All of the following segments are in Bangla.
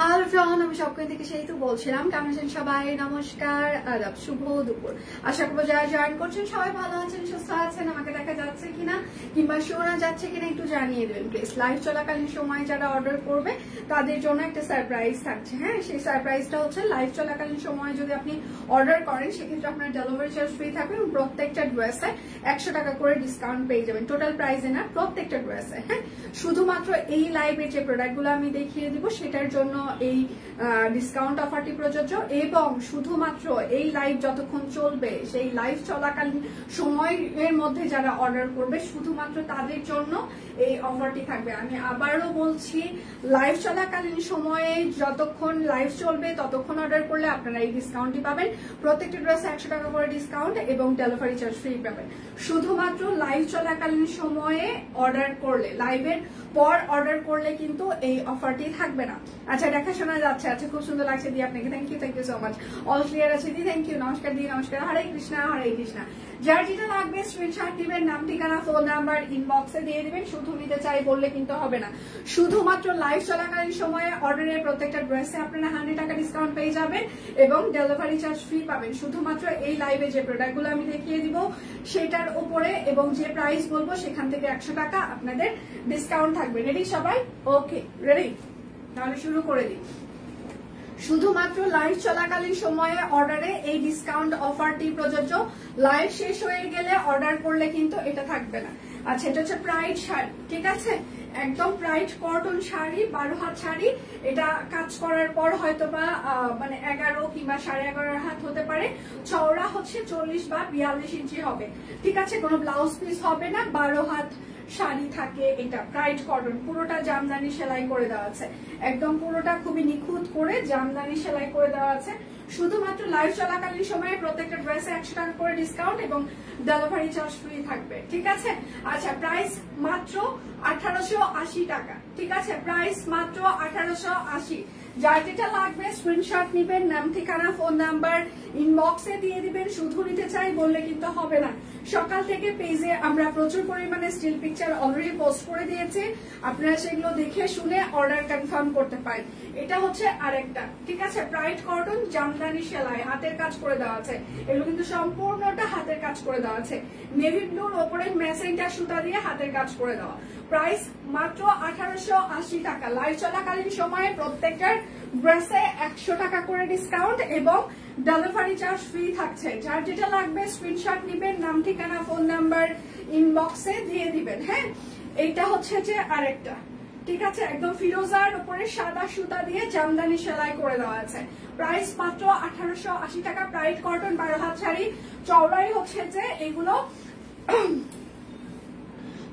হ্যালো এভরিওয়ান, আমি সবকই থেকে সেই তো বলছিলাম। কেমন আছেন সবাই? নমস্কার, আদাব, শুভ দুপুর। আশা করবো যারা জয়েন করছেন সবাই ভালো আছেন, সুস্থ আছেন। আমাকে দেখা যাচ্ছে কিনা কিংবা শোনা যাচ্ছে কিনা একটু জানিয়ে দেবেন প্লিজ। লাইভ চলাকালীন সময় যারা অর্ডার করবে তাদের জন্য একটা সারপ্রাইজ থাকছে। হ্যাঁ, সেই সারপ্রাইজটা হচ্ছে লাইভ চলাকালীন সময় যদি আপনি অর্ডার করেন সেক্ষেত্রে আপনার ডেলিভারি চার্জ ফ্রি থাকবে এবং প্রত্যেকটা ড্রেসে 100 টাকা করে ডিসকাউন্ট পেয়ে যাবেন। টোটাল প্রাইসে না, প্রত্যেকটা ড্রেসে। হ্যাঁ, শুধুমাত্র এই লাইভের যে প্রোডাক্টগুলো আমি দেখিয়ে দিব সেটার জন্য এই ডিসকাউন্ট অফারটি প্রযোজ্য এবং শুধুমাত্র এই লাইভ যতক্ষণ চলবে সেই লাইভ চলাকালীন সময়ের মধ্যে যারা অর্ডার করবে শুধুমাত্র তাদের জন্য এই অফারটি থাকবে। আমি আবারও বলছি, লাইভ চলাকালীন সময়ে যতক্ষণ লাইভ চলবে ততক্ষণ অর্ডার করলে আপনারা এই ডিসকাউন্টটি পাবেন। প্রত্যেকটা ড্রেসে 100 টাকা করে ডিসকাউন্ট এবং ডেলিভারি চার্জ ফ্রি পাবেন। শুধুমাত্র লাইভ চলাকালীন সময়ে অর্ডার করলে, লাইভের পর অর্ডার করলে কিন্তু এই অফারটি থাকবে না। আচ্ছা, দেখা শোনা যাচ্ছে। আচ্ছা, খুব সুন্দর লাগছে দি আপনাকে, thank you so much. All clear আছে দি, থ্যাংক ইউ। নমস্কার দি, নমস্কার। হরে কৃষ্ণা, হরে কৃষ্ণা। যার যেটা লাগবে স্ক্রিনশট দিবেন, নাম ঠিকানা ফোন নাম্বার ইনবক্সে দিয়ে দিবেন। শুধু নিতে চাই বললে কিন্তু হবে না। শুধুমাত্র লাইভ চলাকালীন সময়ে অর্ডারের প্রত্যেকটা ড্রেসে আপনারা 100 টাকা ডিসকাউন্ট পেয়ে যাবেন এবং ডেলিভারি চার্জ ফ্রি পাবেন। শুধুমাত্র এই লাইভে যে প্রোডাক্টগুলো আমি দেখিয়ে দিব সেটার উপরে এবং যে প্রাইস বলবো সেখান থেকে 100 টাকা আপনাদের ডিসকাউন্ট থাকবে। রেডি সবাই? ওকে, রেডি? তাহলে শুরু করে দিই। শুধুমাত্র লাইভ চলাকালীন সময়ে অর্ডারে এই ডিসকাউন্ট অফারটি প্রযোজ্য। লাইভ শেষ হয়ে গেলে অর্ডার করলে কিন্তু এটা থাকবে না। আচ্ছা, এটা হচ্ছে প্রাইড শাড়ি, ঠিক আছে? একদম প্রাইড কটন শাড়ি, 12 হাত শাড়ি। এটা কাজ করার পর হয়তো বা মানে 11 কিংবা 11.5 হাত হতে পারে। চওড়া হচ্ছে 40 বা 42 ইঞ্চি হবে, ঠিক আছে? কোনো ব্লাউজ পিস হবে না, 12 হাত শাড়ি থাকে। এটা প্রাইড কটন, পুরোটা জামদানি সেলাই করে দেওয়া আছে। একদম পুরোটা খুবই নিখুঁত করে জামদানি সেলাই করে দেওয়া আছে। শুধুমাত্র লাইভ চলাকালীন সময়ে প্রত্যেকটা ড্রেসে 100 টাকা করে ডিসকাউন্ট এবং ডেলিভারি চার্জ ফ্রি থাকবে, ঠিক আছে? আচ্ছা, প্রাইস মাত্র 1880 টাকা, ঠিক আছে? প্রাইস মাত্র 1880। যার যেটা লাগবে স্ক্রিনশট নিবেন, নাম ঠিকানা ফোন নাম্বার ইনবক্সে দিয়ে দিবেন। শুধু নিতে চাই বললে কিন্তু হবে না। সকাল থেকে পেজে আমরা প্রচুর পরিমাণে স্টিল পিকচার অলরেডি পোস্ট করে দিয়েছি, আপনারা সেগুলো দেখে শুনে অর্ডার কনফার্ম করতে পারেন। এটা হচ্ছে আরেকটা, ঠিক আছে? প্রাইড কটন জামদানি সেলাই, হাতের কাজ করে দেওয়া আছে। এগুলো কিন্তু সম্পূর্ণটা হাতের কাজ করে দেওয়া আছে। নেভি ব্লুর ওপরে মেসেঞ্জার সুতা দিয়ে হাতের কাজ করে দেওয়া। প্রাইস মাত্র 1880 টাকা। লাইভ চলাকালীন সময়ে প্রত্যেকটার ড্রেসে 100 টাকা করে ডিসকাউন্ট এবং ডেলিভারি চার্জ ফ্রি থাকছে। যার যেটা লাগবে স্ক্রিনশট নিবেন, নাম ঠিকানা ফোন নাম্বার ইনবক্সে দিয়ে দিবেন। হ্যাঁ, এইটা হচ্ছে যে আরেকটা, ঠিক আছে? একদম ফিরোজার উপরে সাদা সুতা দিয়ে জামদানি সেলাই করে দেওয়া আছে। প্রাইস মাত্র 1880 টাকা। প্রাইড কটন 12 হাত শাড়ি, চওড়াই হচ্ছে যে এগুলো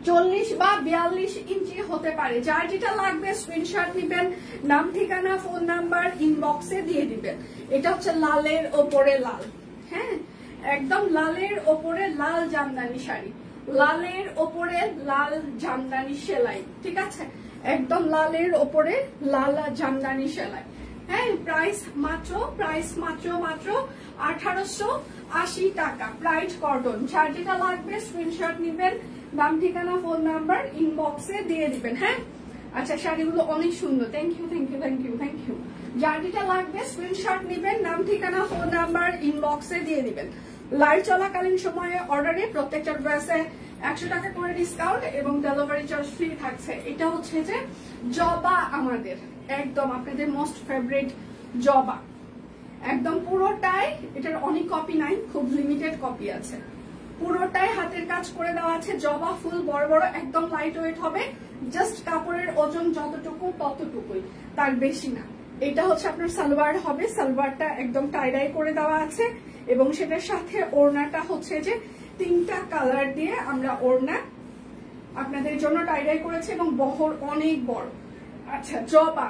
40 বা 42 ইঞ্চি হতে পারে। যার যেটা লাগবে স্ক্রিনশট নিবেন, নাম ঠিকানা ফোন নাম্বার ইনবক্সে দিয়ে দিবেন। এটা হচ্ছে লালের ওপরে লাল। হ্যাঁ, একদম লালের ওপরে লাল জামদানি শাড়ি, লালের ওপরে লাল জামদানি সেলাই, ঠিক আছে? একদম লালের ওপরে লাল জামদানি সেলাই। হ্যাঁ, প্রাইস মাত্র 1880 টাকা। Pride cotton. যার যেটা লাগবে স্ক্রিনশট নিবেন, নাম ঠিকানা ফোন নাম্বার ইনবক্সে দিয়ে দিবেন। হ্যাঁ, আচ্ছা, শাড়িগুলো অনেক সুন্দর। Thank you thank you thank you thank you. যার যেটা লাগবে স্ক্রিনশট নিবেন, নাম ঠিকানা ফোন নাম্বার ইনবক্সে দিয়ে দিবেন। লাইভ চলাকালীন সময়ে অর্ডারে প্রত্যেকটা ড্রেসে 100 টাকা করে ডিসকাউন্ট এবং ডেলিভারি চার্জ ফ্রি থাকছে। এটা হচ্ছে যে জবা, আমাদের একদম আপনাদের মোস্ট ফেভারিট জবা। একদম পুরোটাই, এটার অনেক কপি নাই, খুব লিমিটেড কপি আছে। পুরোটাই হাতের কাজ করে দেওয়া আছে। জবা ফুল বড় বড়, একদম লাইট ওয়েট হবে। জাস্ট কাপড়ের ওজন যতটুকু ততটুকুই, তার বেশি না। এটা হচ্ছে আপনার সালোয়ার হবে। সালোয়ারটা একদম টাইডাই করে দেওয়া আছে এবং সেটার সাথে ওড়নাটা হচ্ছে যে 3টা কালার দিয়ে আমরা ওড়না আপনাদের জন্য টাইডাই করেছি এবং বহর অনেক বড়। আচ্ছা, জবা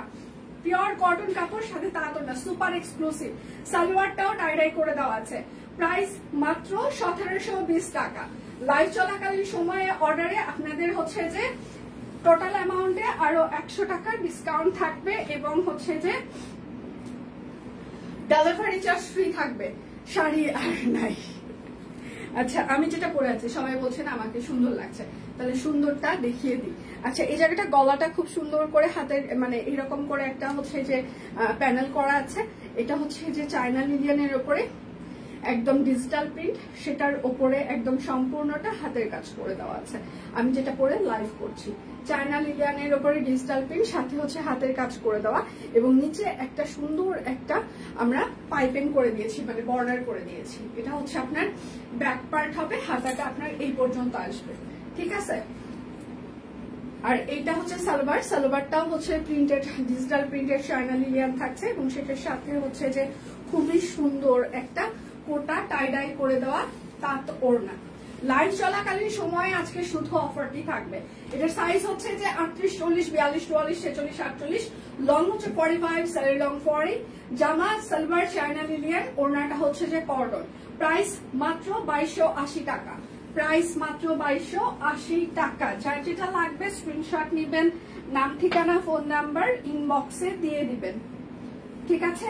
পিওর কটন কাপড়, সাথে তাঁতর না, সুপার এক্সক্লুসিভ। সালোয়ারটাও টাইডাই করে দেওয়া আছে। প্রাইস মাত্র 1720 টাকা। লাইভ চলাকালীন সময়ে অর্ডারে আপনাদের হচ্ছে যে টোটাল অ্যামাউন্টে আরো 100 টাকা ডিসকাউন্ট থাকবে এবং হচ্ছে যে ডেলিভারি চার্জ ফ্রি থাকবে। শাড়ি আর নাই, আচ্ছা আমি যেটা পরে আছি সবাই বলছেন আমাকে সুন্দর লাগছে, তাহলে সুন্দরটা দেখিয়ে দিই। আচ্ছা এই জায়গাটা গলাটা খুব সুন্দর করে হাতের মানে এরকম করে একটা হচ্ছে যে প্যানেল করা আছে। এটা হচ্ছে যে চায়না লিলিয়ানের উপরে একদম ডিজিটাল প্রিন্ট, সেটার উপরে একদম সম্পূর্ণটা হাতের কাজ করে দেওয়া আছে। আমি যেটা পরে লাইভ করছি চায়না লিলিয়ানের উপরে ডিজিটাল প্রিন্ট, সাথে হচ্ছে হাতের কাজ করে দেওয়া, এবং নিচে একটা সুন্দর একটা আমরা পাইপিং করে দিয়েছি, মানে বর্ডার করে দিয়েছি। এটা হচ্ছে আপনার ব্যাক পার্ট হবে, হাতাটা আপনার এই পর্যন্ত আসবে, ঠিক আছে। আর এইটা হচ্ছে সালোয়ার, সালোয়ারটাও হচ্ছে printed, digital printed China Lilian থাকছে, এবং সেটার সাথে হচ্ছে যে খুবই সুন্দর একটা কোটা টাই ডাই করে দেওয়া তাঁত ওড়না। লাইভ চলাকালীন সময়ে আজকে শুধু অফারটি থাকবে। এটার সাইজ হচ্ছে যে 38, 40, 42, 44, 46, 48, লং হচ্ছে 45, স্যারি লং 40, জামা সালোয়ার চায়না লিলিয়ান, ওড়নাটা হচ্ছে যে কর্ডন। প্রাইস মাত্র 2280 টাকা, প্রাইস মাত্র 2280 টাকা। যার যেটা লাগবে স্ক্রিনশট নিবেন, নাম ঠিকানা ফোন নাম্বার ইনবক্সে দিয়ে দিবেন, ঠিক আছে।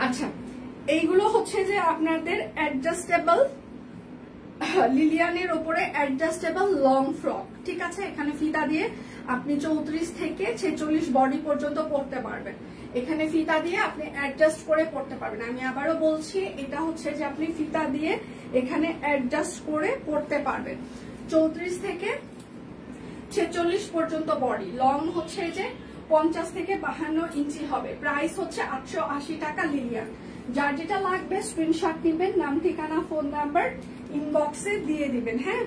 আচ্ছা এইগুলো হচ্ছে যে আপনাদের অ্যাডজাস্টেবল লিলিয়ানের উপরে অ্যাডজাস্টেবল লং ফ্রক, ঠিক আছে। এখানে ফিতা দিয়ে আপনি 34 থেকে 46 বডি পর্যন্ত পরতে পারবেন। এখানে ফিতা দিয়ে আপনি অ্যাডজাস্ট করে পরতে পারবেন। আমি আবারও বলছি, এটা হচ্ছে যে আপনি ফিতা দিয়ে এখানে অ্যাডজাস্ট করে পরতে পারবেন। 34 থেকে 46 পর্যন্ত বডি, লং হচ্ছে যে 50 থেকে 52 ইঞ্চি হবে। প্রাইস হচ্ছে 880 টাকা লিলিয়ান। যার যেটা লাগবে স্ক্রিনশট নিবেন, নাম ঠিকানা ফোন নাম্বার ইনবক্সে দিয়ে দিবেন, হ্যাঁ।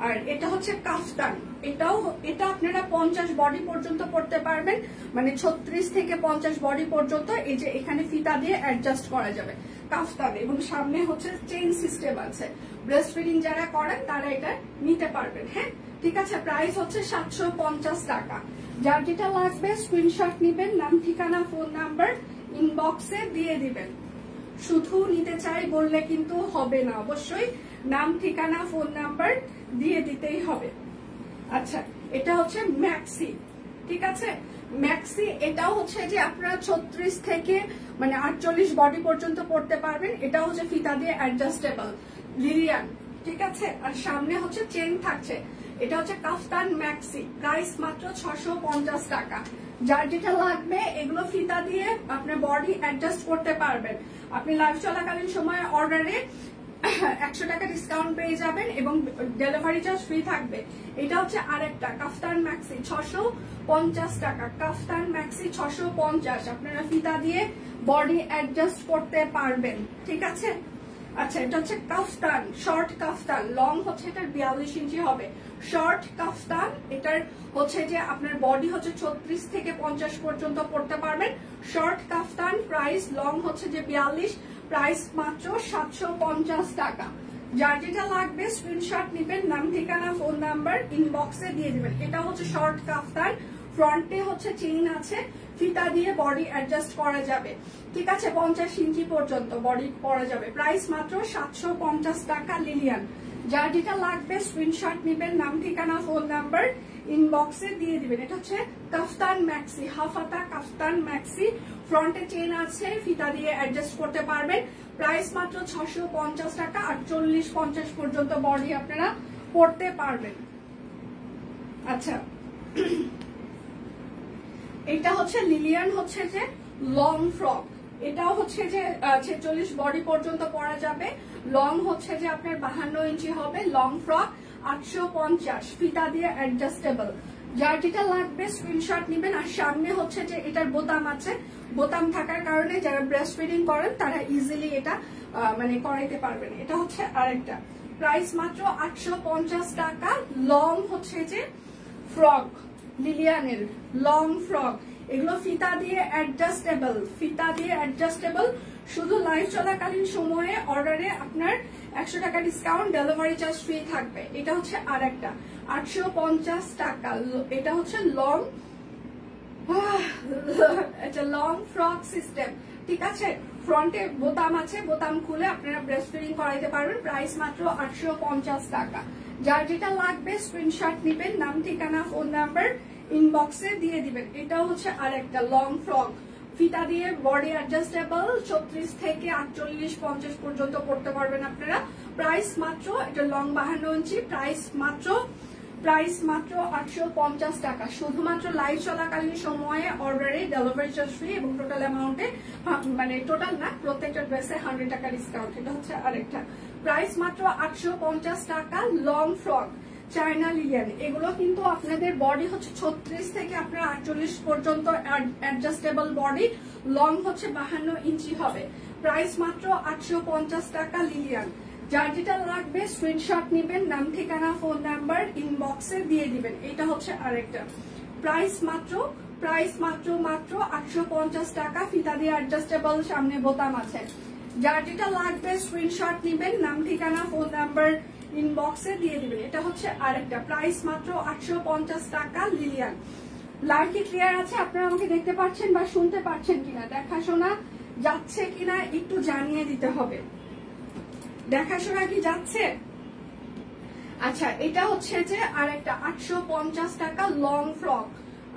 আর এটা হচ্ছে কাফতান, এটা আপনারা 50 বডি পর্যন্ত পড়তে পারবেন, মানে 36 থেকে 50 বডি পর্যন্ত। এই যে এখানে ফিতা দিয়ে অ্যাডজাস্ট করা যাবে কাফতান, এবং সামনে হচ্ছে চেইন সিস্টেম আছে। ব্রেস্ট ফিডিং যারা করেন তারা এটা নিতে পারবেন, হ্যাঁ, ঠিক আছে। প্রাইস হচ্ছে 750 টাকা। যার যেটা লাগবে স্ক্রিনশট নিবেন, নাম ঠিকানা ফোন নাম্বার ইনবক্সে দিয়ে দিবেন। শুধু নিতে চাই বললে কিন্তু হবে না, অবশ্যই নাম ঠিকানা ফোন নাম্বার দিয়ে দিতেই হবে। আচ্ছা এটা হচ্ছে ম্যাক্সি, ঠিক আছে। ম্যাক্সি এটাও হচ্ছে যে আপনারা 36 থেকে মানে 48 বডি পর্যন্ত পড়তে পারবেন। এটা হচ্ছে ফিতা দিয়ে অ্যাডজাস্টেবল লিলিয়ান, ঠিক আছে। আর সামনে হচ্ছে চেন থাকছে। এটা হচ্ছে কাফতান ম্যাক্সি, প্রাইস মাত্র 650 টাকা। যার যেটা লাগবে এগুলো ফিতা দিয়ে আপনার বডি অ্যাডজাস্ট করতে পারবেন। আপনি লাইভ চলাকালীন সময় অর্ডারে 100 টাকা ডিসকাউন্ট পেয়ে যাবেন, এবং ডেলিভারি চার্জ ফ্রি থাকবে। এটা হচ্ছে আরেকটা কাফতান ম্যাক্সি, 650 টাকা। কাফতান ম্যাক্সি 650, আপনারা ফিতা দিয়ে বডি অ্যাডজাস্ট করতে পারবেন, ঠিক আছে। আচ্ছা এটা হচ্ছে কাফতান, শর্ট কাফতান, লং হচ্ছে এটার 42 ইঞ্চি হবে। শর্ট কাফতান, এটার হচ্ছে যে আপনার বডি হচ্ছে 36 থেকে 50 পর্যন্ত পড়তে পারবেন। শর্ট কাফতান, প্রাইস লং হচ্ছে যে 42, প্রাইস মাত্র 750 টাকা। যার যেটা লাগবে স্ক্রিনশট নিবেন, নাম ঠিকানা ফোন নাম্বার ইনবক্সে দিয়ে দিবেন। এটা হচ্ছে শর্ট কাফতান, ফ্রন্টে হচ্ছে চেইন আছে, ফিতা দিয়ে বডি অ্যাডজাস্ট করা যাবে, ঠিক আছে। 50 ইঞ্চি পর্যন্ত বডি পরা যাবে। প্রাইস মাত্র 750 টাকা লিলিয়ান। যার যেটা লাগবে স্ক্রিনশট নিবেন, নাম ঠিকানা ফোন নাম্বার ইনবক্সে দিয়ে দিবেন। এটা হচ্ছে কাফতান ম্যাক্সি, হাফাতা কাফতান ম্যাক্সি, ফ্রন্টে চেইন আছে, ফিতা দিয়ে অ্যাডজাস্ট করতে পারবেন। প্রাইস মাত্র 650 টাকা। 48-50 পর্যন্ত বডি আপনারা পরতে পারবেন। আচ্ছা এটা হচ্ছে লিলিয়ান, হচ্ছে যে লং ফ্রক। এটাও হচ্ছে যে 46 বডি পর্যন্ত পরা যাবে। লং হচ্ছে যে আপনার 52 ইঞ্চি হবে। লং ফ্রক 850, ফিতা দিয়ে অ্যাডজাস্টেবল। যার যেটা লাগবে স্ক্রিনশট নিবেন। আর সামনে হচ্ছে যে এটার বোতাম আছে, বোতাম থাকার কারণে যারা ব্রেস্ট ফিডিং করেন তারা ইজিলি এটা মানে করাইতে পারবেন। এটা হচ্ছে আরেকটা, প্রাইস মাত্র 850 টাকা। লং হচ্ছে যে ফ্রক, লিলিয়ানের লং ফ্রক, এগুলো ফিতা দিয়ে অ্যাডজাস্টেবল, ফিতা দিয়ে অ্যাডজাস্টেবল। শুধু লাইভ চলাকালীন সময়ে অর্ডারে আপনার 100 টাকা ডিসকাউন্ট, ডেলিভারি চার্জ ফ্রি থাকবে। এটা হচ্ছে আরেকটা 850 টাকা। এটা হচ্ছে লং, এটা লং ফ্রক সিস্টেম, ঠিক আছে। ফ্রন্টে বোতাম আছে, বোতাম খুলে আপনারা ব্রেস্ট ফিডিং করাইতে পারবেন। প্রাইস মাত্র 850 টাকা। যার যেটা লাগবে স্ক্রিনশট নিবেন, নাম ঠিকানা ফোন নাম্বার ইনবক্সে দিয়ে দিবেন। এটাও হচ্ছে আরেকটা লং ফ্রক, ফিতা দিয়ে বডি অ্যাডজাস্টেবল 36 থেকে 48 50 পর্যন্ত পড়তে পারবেন আপনারা। প্রাইস মাত্র, এটা লং 52 ইঞ্চি, প্রাইস মাত্র 850 টাকা। শুধুমাত্র লাইভ চলাকালীন সময়ে অর্ডারে ডেলিভারি চার্জ ফ্রি এবং টোটাল অ্যামাউন্টে, মানে টোটাল না, প্রত্যেকটা ড্রেসে 100 টাকা ডিসকাউন্ট। এটা হচ্ছে আরেকটা প্রাইস মাত্র 850 টাকা। লং ফ্রক চায়না লিলেন, এগুলো কিন্তু আপনাদের বডি হচ্ছে 36 থেকে আপনার 48 পর্যন্ত অ্যাডজাস্টেবল বডি, লং হচ্ছে 52 ইঞ্চি হবে। প্রাইস মাত্র 850 টাকা লিলিয়ান। যার যেটা লাগবে স্ক্রিনশট নেবেন, নাম ঠিকানা ফোন নাম্বার ইনবক্সে দিয়ে দিবেন। এটা হচ্ছে আরেকটা প্রাইস মাত্র 850 টাকা। ফিতা দিয়ে অ্যাডজাস্টেবল, সামনে বোতাম আছে। যার যেটা লাগবে স্ক্রিনশট নেবেন, নাম ঠিকানা ফোন নাম্বার ইনবক্সে দিয়ে দিবেন। এটা হচ্ছে আরেকটা প্রাইস মাত্র 850 টাকা লিলিয়ান। লাইভ কি ক্লিয়ার আছে? আপনারা আমাকে দেখতে পাচ্ছেন বা শুনতে পাচ্ছেন কিনা, দেখাশোনা যাচ্ছে কিনা একটু জানিয়ে দিতে হবে। দেখাশোনা কি যাচ্ছে? আচ্ছা, এটা হচ্ছে যে আরেকটা 850 টাকা লং ফ্রক,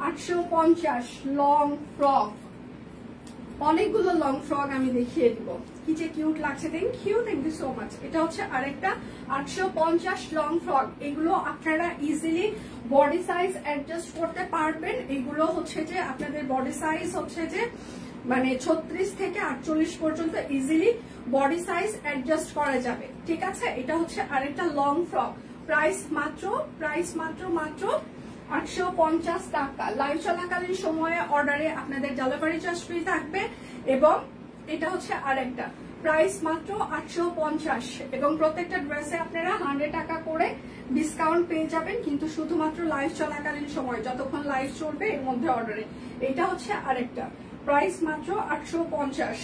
850 লং ফ্রক। অনেকগুলো লং ফ্রক আমি দেখিয়ে দিব, কি যে কিউট লাগছে। Thank you so much. এটা হচ্ছে আরেকটা 850 লং ফ্রক। এগুলো আপনারা ইজিলি বডি সাইজ অ্যাডজাস্ট করতে পারবেন। এগুলো হচ্ছে যে আপনাদের বডি সাইজ হচ্ছে যে মানে 36 থেকে 48 পর্যন্ত ইজিলি বডি সাইজ অ্যাডজাস্ট করা যাবে, ঠিক আছে। এটা হচ্ছে আরেকটা লং ফ্রক। প্রাইস মাত্র 850 টাকা। লাইভ চলাকালীন সময়ে অর্ডারে আপনাদের ডেলিভারি চার্জ ফ্রি থাকবে। এবং এটা হচ্ছে আরেকটা প্রাইস মাত্র 850 এবং প্রত্যেকটা ড্রেসে আপনারা 100 টাকা করে ডিসকাউন্ট পেয়ে যাবেন, কিন্তু শুধুমাত্র লাইভ চলাকালীন সময়, যতক্ষণ লাইভ চলবে এর মধ্যে অর্ডারে। এটা হচ্ছে আরেকটা প্রাইস মাত্র 850।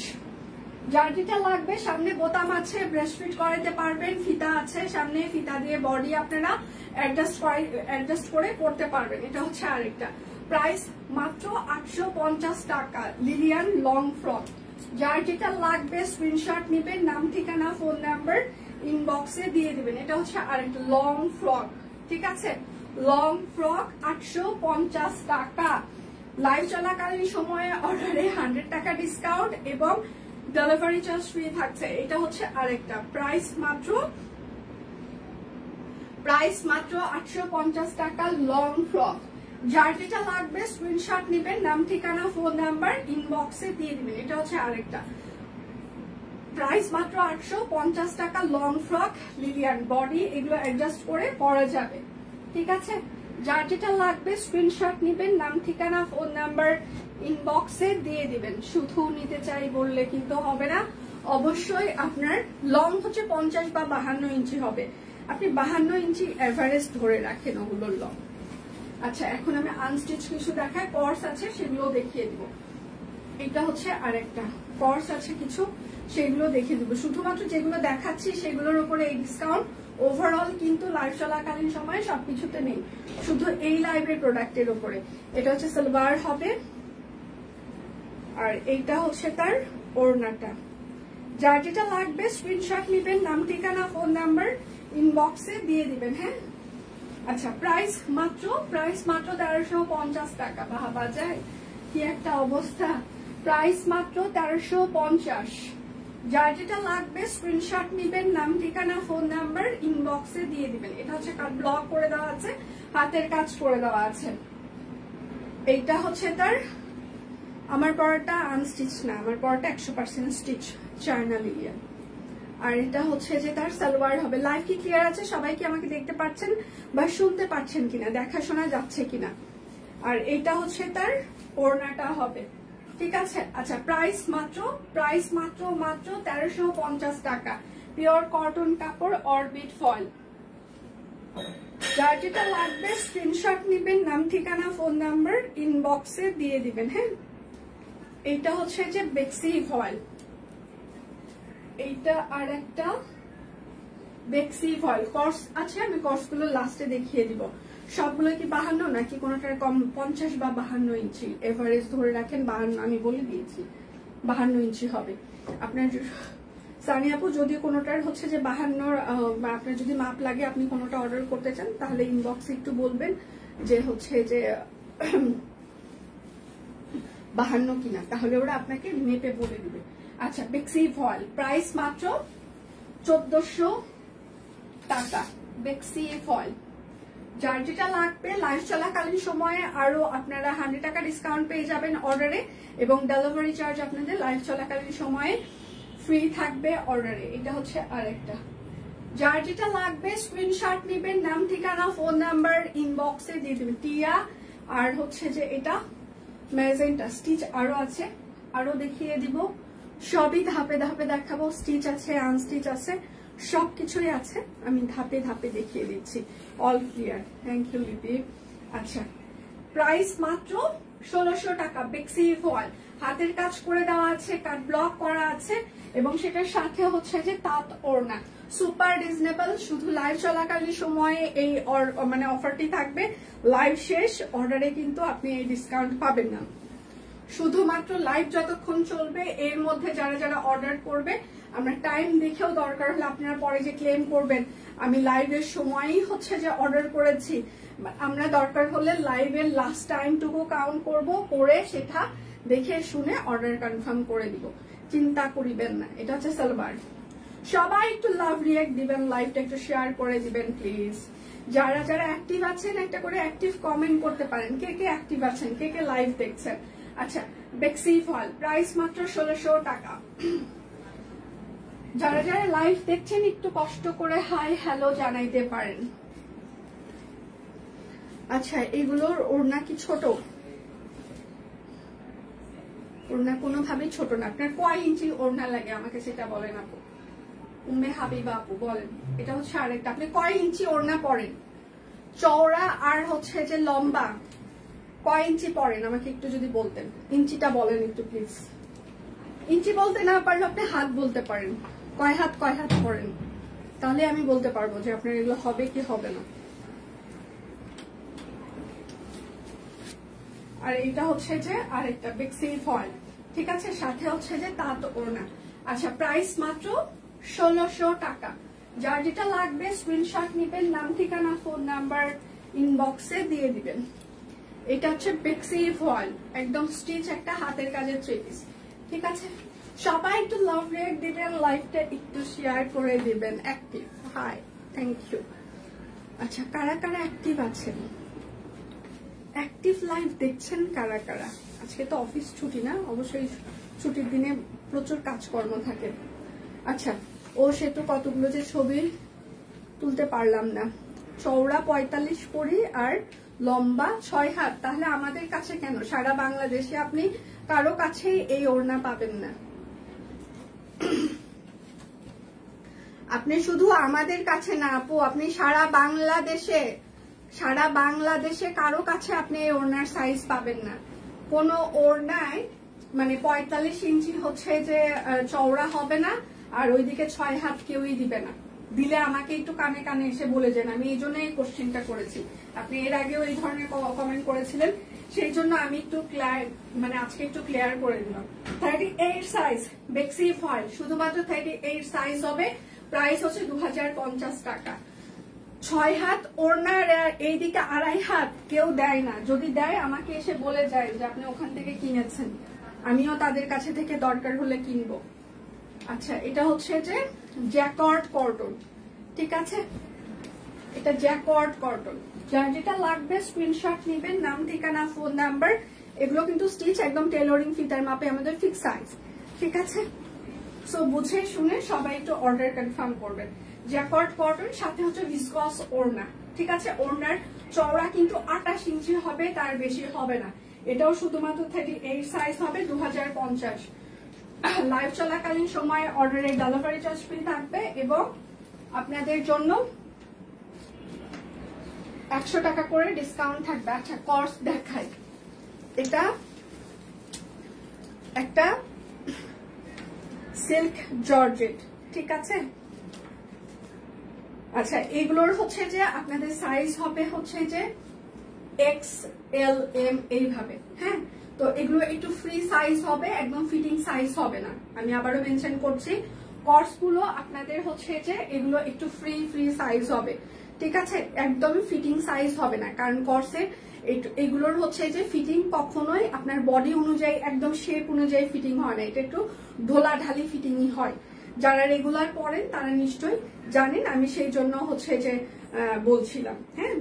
যার যেটা লাগবে, সামনে বোতাম আছে, ব্রেস্ট ফিট করাতে পারবেন, ফিতা আছে সামনে, ফিতা দিয়ে বডি আপনারা অ্যাডজাস্ট করে করতে পারবেন। এটা হচ্ছে আরেকটা প্রাইস মাত্র 850 টাকা লিলিয়ান লং ফ্রক। যার যেটা লাগবে স্ক্রিনশট নেবেন, নাম ঠিকানা ফোন নাম্বার ইনবক্সে দিয়ে দিবেন। এটা হচ্ছে আরেকটা লং ফ্রক, ঠিক আছে। লং ফ্রক 850 টাকা। লাইভ চলাকালীন সময়ে অর্ডারে 100 টাকা ডিসকাউন্ট এবং ডেলিভারি চার্জ ফ্রি থাকছে। এটা হচ্ছে আরেকটা প্রাইস মাত্র 850 টাকা লং ফ্রক। যার যেটা লাগবে স্ক্রিনশট নেবেন, নাম ঠিকানা ফোন নাম্বার ইনবক্সে দিয়ে দিবেন। এটা হচ্ছে আরেকটা প্রাইস মাত্র 850 টাকা লং ফ্রক লিলিয়ান। বডি এগুলো অ্যাডজাস্ট করে পরা যাবে, ঠিক আছে। যার যেটা লাগবে স্ক্রিনশট নেবেন, নাম ঠিকানা ফোন নাম্বার ইনবক্সে দিয়ে দিবেন। শুধু নিতে চাই বললে কিন্তু হবে না, অবশ্যই আপনার লং হচ্ছে 50 বা 52 ইঞ্চি হবে। আপনি 52 ইঞ্চি এভারেজ ধরে রাখেন ওগুলোর লং। আচ্ছা, এখন আমি আনস্টিচ কিছু দেখাই, কর্স আছে সেগুলো দেখিয়ে দিব। এটা হচ্ছে আরেকটা কর্স আছে কিছু, সেগুলো দেখিয়ে দিব। শুধুমাত্র যেগুলো দেখাচ্ছি সেগুলোর উপরে এই ডিসকাউন্ট। ওভারঅল কিন্তু লাইভ চলাকালীন সময়ে সবকিছুতে নেই, শুধু এই লাইভের প্রোডাক্টের উপরে। এটা হচ্ছে সালোয়ার হবে, আর এইটা হচ্ছে তার ওড়নাটা। যার যেটা লাগবে স্ক্রিনশট নেবেন, নাম ঠিকানা ফোন নাম্বার ইনবক্সে দিয়ে দিবেন। হ্যাঁ, আচ্ছা, প্রাইস মাত্র 1350 টাকা। ভাবা যায় কি একটা অবস্থা। প্রাইস মাত্র 1350। যার যেটা লাগবে স্ক্রিনশট নেবেন, নাম ঠিকানা ফোন নাম্বার ইনবক্সে দিয়ে দিবেন। এটা হচ্ছে ব্লক করে দেওয়া আছে, হাতের কাজ করে দেওয়া আছে। এইটা হচ্ছে তার, আমার পরাটা আনস্টিচ না, আমার পরাটা 100% স্টিচ চায়না লিলিয়ান। আর এটা হচ্ছে যে তার সালোয়ার হবে। লাইভ কি ক্লিয়ার আছে? সবাই কি আমাকে দেখতে পাচ্ছেন বা শুনতে পাচ্ছেন কিনা, দেখা শোনা যাচ্ছে কিনা? আর এটা হচ্ছে তার ওড়নাটা হবে, ঠিক আছে। আচ্ছা, প্রাইস মাত্র 1350 টাকা। পিওর কটন কাপড়, অরবিট ফয়েল। যার যেটা লাগবে স্ক্রিনশট নেবেন, নাম ঠিকানা ফোন নাম্বার ইনবক্সে দিয়ে দিবেন। হ্যাঁ, এইটা হচ্ছে যে বেক্সি ফয়েল, এইটা আর একটা বেক্সি ফয়েল। কর্স আছে, আমি কর্স গুলো লাস্টে দেখিয়ে দিব। সবগুলো কি 52 নাকি কোনোটার কম 50 বা 52 ইঞ্চি এভারেজ ধরে রাখেন। 52 আমি বলে দিয়েছি, 52 ইঞ্চি হবে আপনার। সানি আপু, যদি কোনোটার হচ্ছে যে 52, আপনার যদি মাপ লাগে, আপনি কোনোটা অর্ডার করতে চান, তাহলে ইনবক্সে একটু বলবেন যে হচ্ছে যে 52 কিনা, তাহলে ওরা আপনাকে মেপে বলে দিবে। আচ্ছা, বেক্সি ফয়েল প্রাইস মাত্র 1400 টাকা। বেক্সি ফয়েল যার যেটা লাগবে লাইভ চলাকালীন সময়ে আরো আপনারা 100 টাকা ডিসকাউন্ট পেয়ে যাবেন অর্ডারে, এবং ডেলিভারি চার্জ আপনাদের লাইভ চলাকালীন সময়ে ফ্রি থাকবে অর্ডারে। এটা হচ্ছে আরেকটা। যার যেটা লাগবে স্ক্রিনশট নেবেন, নাম ঠিকানা ফোন নাম্বার ইনবক্সে দিয়ে দেবেন। টিয়া আর হচ্ছে যে এটা ম্যাজেন্টা স্টিচ আরো আছে, আরো দেখিয়ে দিব। সবই ধাপে ধাপে দেখাবো, স্টিচ আছে, আনস্টিচ আছে, সবকিছুই আছে, আমি ধাপে ধাপে দেখিয়ে দিচ্ছি। অল ক্লিয়ার, থ্যাংক ইউ লিপি। আচ্ছা, প্রাইস মাত্র 1600 টাকা। বেক্সি ফয়েল হাতের কাজ করে দেওয়া আছে, কাট ব্লক করা আছে, এবং সেটার সাথে হচ্ছে যে তাঁত ওড়না। সুপার রিজনেবল, শুধু লাইভ চলাকালীন সময়ে এই মানে অফারটি থাকবে। লাইভ শেষ অর্ডারে কিন্তু আপনি এই ডিসকাউন্ট পাবেন না, শুধুমাত্র লাইভ যতক্ষণ চলবে এর মধ্যে যারা যারা অর্ডার করবে, আমরা টাইম দেখেও দরকার হলে আপনারা পরে যে ক্লেম করবেন আমি লাইভের সময়ই হচ্ছে যে অর্ডার করেছি, আমরা দরকার হলে লাইভের লাস্ট টাইমটুকু কাউন্ট করব, করে সেটা দেখে শুনে অর্ডার কনফার্ম করে দিব, চিন্তা করিবেন না। এটা হচ্ছে সালোয়ার। সবাই একটু লাভ রিঅ্যাক্ট দিবেন, লাইভটা একটু শেয়ার করে দিবেন প্লিজ। যারা যারা অ্যাক্টিভ আছেন একটা করে অ্যাক্টিভ কমেন্ট করতে পারেন, কে কে অ্যাক্টিভ আছেন, কে কে লাইভ দেখছেন। আচ্ছা, বেক্সি ফয়েল প্রাইস মাত্র 1600 টাকা। যারা যারা লাইভ দেখছেন একটু কষ্ট করে হাই হ্যালো জানাইতে পারেন। আচ্ছা, এগুলোর ওড়না কি ছোট? ওড়না কোনোভাবেই ছোট না। আপনার কয় ইঞ্চি ওড়না লাগে আমাকে সেটা বলেন আপু, উম্মে হাবিবা আপু বলেন। এটা হচ্ছে আরেকটা, আপনি কয় ইঞ্চি ওড়না পরেন, চওড়া আর হচ্ছে যে লম্বা কয় ইঞ্চি পরেন আমাকে একটু যদি বলতেন, ইঞ্চিটা বলেন একটু প্লিজ। ইঞ্চি বলতে না পারলে আপনি হাত বলতে পারেন, কয় হাত পরেন, তাহলে আমি বলতে পারবো যে আপনার এগুলো হবে কি হবে না। আর এটা হচ্ছে যে আরেকটা বেক্সি ফয়েল, ঠিক আছে, সাথে হচ্ছে যে তাঁত ওড়না। আচ্ছা, প্রাইস মাত্র 1600 টাকা। যার যেটা লাগবে স্ক্রিনশট নিবেন, নাম ঠিকানা ফোন নাম্বার ইনবক্সে দিয়ে দিবেন। এটা হচ্ছে বেক্সি ফয়েল, একদম স্টিচ একটা হাতের কাজের থ্রি পিস, ঠিক আছে। সবাই একটু লাভ রিঅ্যাক্ট দিবেন, লাইভটা একটু শেয়ার করে দিবেন। Active hi, thank you. আচ্ছা, কারা কারা অ্যাক্টিভ আছেন, অ্যাক্টিভ লাইভ দেখছেন কারা কারা? আজকে তো অফিস ছুটি না, অবশ্যই ছুটির দিনে প্রচুর কাজকর্ম থাকে। আচ্ছা, ও সে তো কতগুলো যে ছবি তুলতে পারলাম না। চওড়া 45 করি আর লম্বা 6 হাত, তাহলে আমাদের কাছে কেন, সারা বাংলাদেশে আপনি কারো কাছেই এই ওড়না পাবেন না। আপনি শুধু আমাদের কাছে না আপু, আপনি সারা বাংলাদেশে কারো কাছে আপনি এই ওড়নার সাইজ পাবেন না। কোন ওড়নায় মানে 45 ইঞ্চি হচ্ছে যে চওড়া হবে না, আর ওইদিকে 6 হাত কেউই দিবে না। দিলে আমাকে একটু কানে কানে এসে বলে যান, আমি এই জন্য এই কোশ্চেনটা করেছি। আপনি এর আগেও এই ধরনের কমেন্ট করেছিলেন, সেই জন্য আমি একটু মানে আজকে একটু ক্লিয়ার করে দিলাম। 38 সাইজ বেক্সি ফয়েল, শুধুমাত্র 38 সাইজ হবে। প্রাইস হচ্ছে 2050 টাকা। 6 হাত ওড়নার এইদিকে 2.5 হাত কেউ দেয় না, যদি দেয় আমাকে এসে বলে যায় যে আপনি ওখান থেকে কিনেছেন, আমিও তাদের কাছে থেকে দরকার হলে কিনবো। আচ্ছা, এটা হচ্ছে যে জ্যাকর্ড কটন, ঠিক আছে, এটা জ্যাকর্ড কটন। যার যেটা লাগবে স্ক্রিনশট নেবেন, নাম ঠিকানা ফোন নাম্বার। এগুলো কিন্তু স্টিচ একদম টেলরিং ফিতার মাপে আমাদের ফিক্স সাইজ, ঠিক আছে। সো বুঝে শুনে সবাই একটু অর্ডার কনফার্ম করবেন। জ্যাকর্ড কটন, সাথে হচ্ছে ভিসকস ওড়না, ঠিক আছে। ওড়নার চওড়া কিন্তু 28 ইঞ্চি হবে, তার বেশি হবে না। এটাও শুধুমাত্র 38 সাইজ হবে, 2050। লাইভ চলাকালীন সময় অর্ডারের ডেলিভারি চার্জ ফ্রি থাকবে, এবং আপনাদের জন্য 100 টাকা করে ডিসকাউন্ট থাকবে। আচ্ছা, কর্স দেখাই, এটা একটা সিল্ক জর্জেট, ঠিক আছে। আচ্ছা, এগুলোর হচ্ছে যে আপনাদের সাইজ হবে হচ্ছে যে XL-M এইভাবে, হ্যাঁ। তো এগুলো একটু ফ্রি সাইজ হবে, একদম ফিটিং সাইজ হবে না। আমি আবারও মেনশন করছি, কর্স গুলো আপনাদের হচ্ছে যে এগুলো একটু ফ্রি সাইজ হবে। ঠিক আছে, একদমই ফিটিং সাইজ হবে না, কারণ কর্সের এগুলোর হচ্ছে যে ফিটিং কখনোই আপনার বডি অনুযায়ী একদম শেপ অনুযায়ী ফিটিং হয় না, এটা একটু ঢোলাঢালি ফিটিংই হয়। যারা রেগুলার পরেন তারা নিশ্চয়ই জানেন, আমি সেই জন্য হচ্ছে যে বলছিলাম। হ্যাঁ,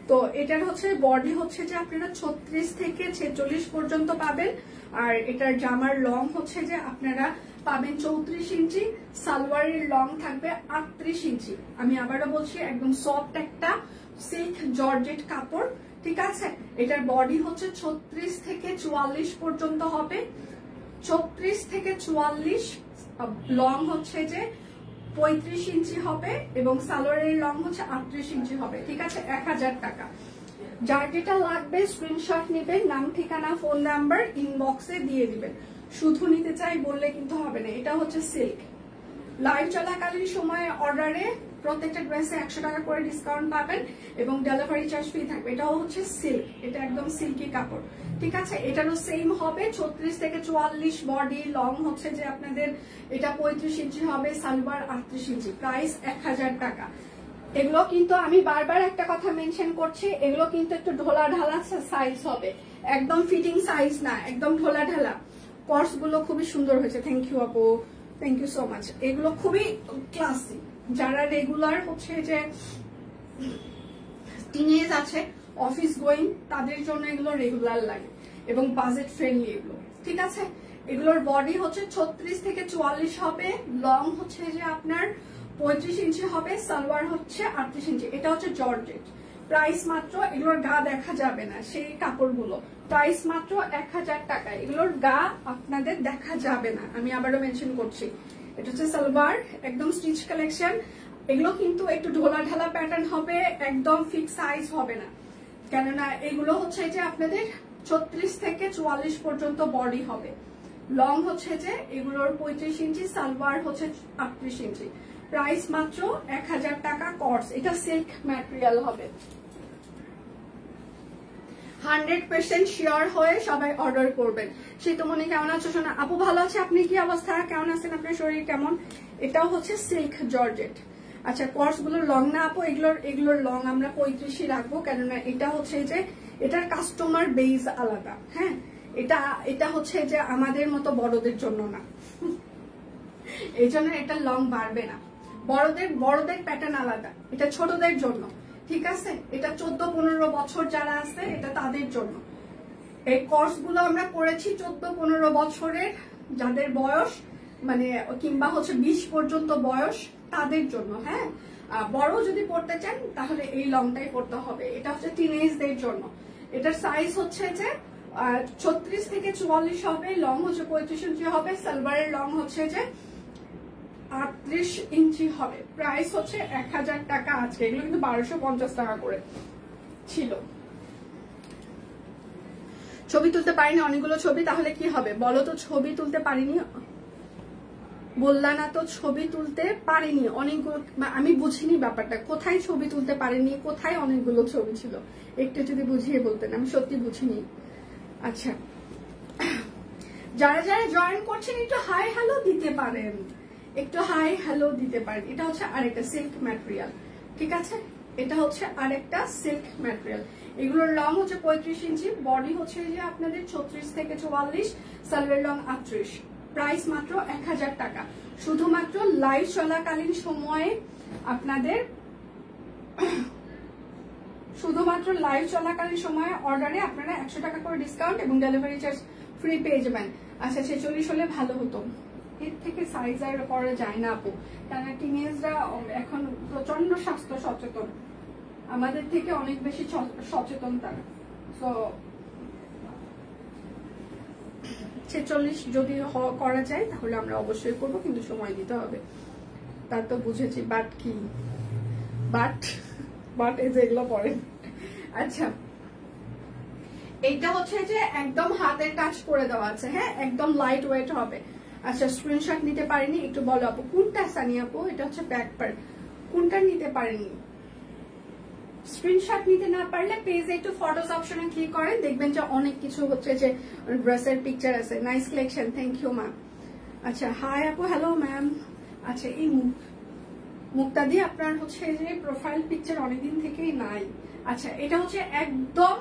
তো এটার হচ্ছে বডি হচ্ছে যে আপনারা 36 থেকে 46 পর্যন্ত পাবেন, আর এটার জামার লং হচ্ছে যে আপনারা পাবেন 34 ইঞ্চি, সালোয়ারের লং থাকবে 38 ইঞ্চি। আমি আবারও বলছি, একদম সফট একটা সিল্ক জর্জেট কাপড়। ঠিক আছে, এটার বডি হচ্ছে 36 থেকে 44 পর্যন্ত হবে, 36 থেকে 44, লং হচ্ছে যে 35 ইঞ্চি হবে এবং সালোয়ারের লং হচ্ছে 38 ইঞ্চি হবে। ঠিক আছে, 1000 টাকা। যার যেটা লাগবে স্ক্রিনশট নেবেন, নাম ঠিকানা ফোন নাম্বার ইনবক্সে দিয়ে দিবেন। শুধু নিতে চাই বললে কিন্তু হবে না। এটা হচ্ছে সিল্ক। লাইভ চলাকালীন সময়ে অর্ডারে প্রত্যেকটা ড্রেসে 100 টাকা করে ডিসকাউন্ট পাবেন এবং ডেলিভারি চার্জ ফ্রি থাকবে। এটাও হচ্ছে সিল্ক, এটা একদম সিল্কি কাপড়। ঠিক আছে, এটারও সেম হবে 36 থেকে 44 বডি, লং হচ্ছে যে আপনাদের এটা 35 ইঞ্চি হবে, সালোয়ার 38 ইঞ্চি। প্রাইস 1000 টাকা। এগুলো কিন্তু আমি বারবার একটা কথা মেনশন করছি, এগুলো কিন্তু একটু ঢোলা ঢালা সাইজ হবে, একদম ফিটিং সাইজ না, একদম ঢোলা ঢালা। কর্স গুলো খুবই সুন্দর হয়েছে, থ্যাংক ইউ আপু, থ্যাংক ইউ সো মাচ। এগুলো খুবই ক্লাসি। যারা রেগুলার হচ্ছে যে টিনেজ আছে, অফিস গোয়িং, তাদের জন্য এগুলো রেগুলার লাগে এবং বাজেট ফ্রেন্ডলি এগুলো। ঠিক আছে, এগুলোর বডি হচ্ছে 36 থেকে 44 হবে, লং হচ্ছে যে আপনার 35 ইঞ্চি হবে, সালোয়ার হচ্ছে 38 ইঞ্চি। এটা হচ্ছে জর্জেট। প্রাইস মাত্র, এগুলোর গা দেখা যাবে না সেই কাপড়গুলো, প্রাইস মাত্র 1000 টাকা। এগুলোর গা আপনাদের দেখা যাবে না, আমি আবারও মেনশন করছি। এটা হচ্ছে সালোয়ার, একদম স্টিচ কালেকশন। এগুলো কিন্তু একটু ঢোলা ঢালা প্যাটার্ন হবে, একদম ফিক্স সাইজ হবে না, কেননা এগুলো হচ্ছে যে আপনাদের 36 থেকে 44 পর্যন্ত বডি হবে, লং হচ্ছে যে এগুলোর 35 ইঞ্চি, সালোয়ার হচ্ছে 38 ইঞ্চি। প্রাইস মাত্র 1000 টাকা কর্স। এটা সিল্ক ম্যাটেরিয়াল হবে। 100% শিওর হয়ে সবাই অর্ডার করবেন। শীতমণি কেমন আছো শোনা? আপু ভালো আছে, আপনি কি অবস্থা, কেমন আছেন, আপনার শরীর কেমন? এটাও হচ্ছে সিল্ক জর্জেট। আচ্ছা, কোর্স গুলোর লং না আপু? এগুলোর লং আমরা 35ই রাখবো, কেননা এটা হচ্ছে যে এটার কাস্টমার বেস আলাদা। হ্যাঁ, এটা হচ্ছে যে আমাদের মতো বড়দের জন্য না, এই জন্য এটা লং বাড়বে না। বড়দের প্যাটার্ন আলাদা, এটা ছোটদের জন্য। ঠিক আছে, এটা 14-15 বছর যারা আছে এটা তাদের জন্য। এই কোর্স গুলো আমরা করেছি 14-15 বছরের, যাদের বয়স মানে কিংবা হচ্ছে 20 পর্যন্ত বয়স, তাদের জন্য। হ্যাঁ, বড় যদি পড়তে চান তাহলে এই লংটাই পড়তে হবে। এটা হচ্ছে টিনেজদের জন্য। এটার সাইজ হচ্ছে যে 36 থেকে 44 হবে, লং হচ্ছে 35 ইঞ্চি হবে, সালোয়ারের লং হচ্ছে যে 38 ইঞ্চি হবে। প্রাইস হচ্ছে 1000 টাকা আজকে। এগুলো কিন্তু 1250 টাকা করে ছিল। ছবি তুলতে পারিনি অনেকগুলো ছবি, তাহলে কি হবে বলো তো? ছবি তুলতে পারিনি বললা না তো, ছবি তুলতে পারিনি অনেকগুলো। আমি বুঝিনি ব্যাপারটা, কোথায় ছবি তুলতে পারিনি, কোথায় অনেকগুলো ছবি ছিল, একটু যদি বুঝিয়ে বলতেন, আমি সত্যি বুঝিনি। আচ্ছা, যারা যারা জয়েন করছেন একটু হাই হ্যালো দিতে পারেন, একটু হাই হ্যালো দিতে পারেন। এটা হচ্ছে আরেকটা সিল্ক ম্যাটেরিয়াল। ঠিক আছে, এটা হচ্ছে আরেকটা সিল্ক ম্যাটেরিয়াল। এগুলোর লং হচ্ছে 35 ইঞ্চি, বডি হচ্ছে যে আপনাদের 36 থেকে 44, সালোয়ার লং 38। প্রাইস মাত্র 1000 টাকা। শুধুমাত্র লাইভ চলাকালীন সময়ে আপনাদের, শুধুমাত্র লাইভ চলাকালীন সময়ে অর্ডারে আপনারা 100 টাকা করে ডিসকাউন্ট এবং ডেলিভারি চার্জ ফ্রি পেয়ে যাবেন। আচ্ছা, 46 হলে ভালো হতো, এর থেকে সাইজ আর করা যায় না আপু, কারণ টিনেজরা এখন প্রচন্ড স্বাস্থ্য সচেতন, আমাদের থেকে অনেক বেশি সচেতন তারা। তো 46 যদি করা যায় তাহলে আমরা অবশ্যই করবো, কিন্তু সময় দিতে হবে, তা তো বুঝেছি। বাট কি বাট এই যে এগুলো পড়েন। আচ্ছা, এইটা হচ্ছে যে একদম হাতের কাজ করে দেওয়া আছে। হ্যাঁ, একদম লাইট ওয়েট হবে। আচ্ছা, স্ক্রিনশট নিতে পারিনি, একটু বলো আপু কোনটা? সানি আপু, এটা হচ্ছে ব্যাক পার্ট, কোনটা নিতে পারেনি? স্ক্রিনশট নিতে না পারলে পেজে একটু ফটোস অপশনে ক্লিক করেন, দেখবেন যে অনেক কিছু হচ্ছে যে ড্রেসের পিকচার আছে। Nice collection, thank you ma'am. আচ্ছা, হাই আপু, হ্যালো ম্যাম। আচ্ছা, এই মুখ মুক্তাদি আপনার হচ্ছে যে প্রোফাইল পিকচার অনেকদিন থেকেই নাই। আচ্ছা, এটা হচ্ছে একদম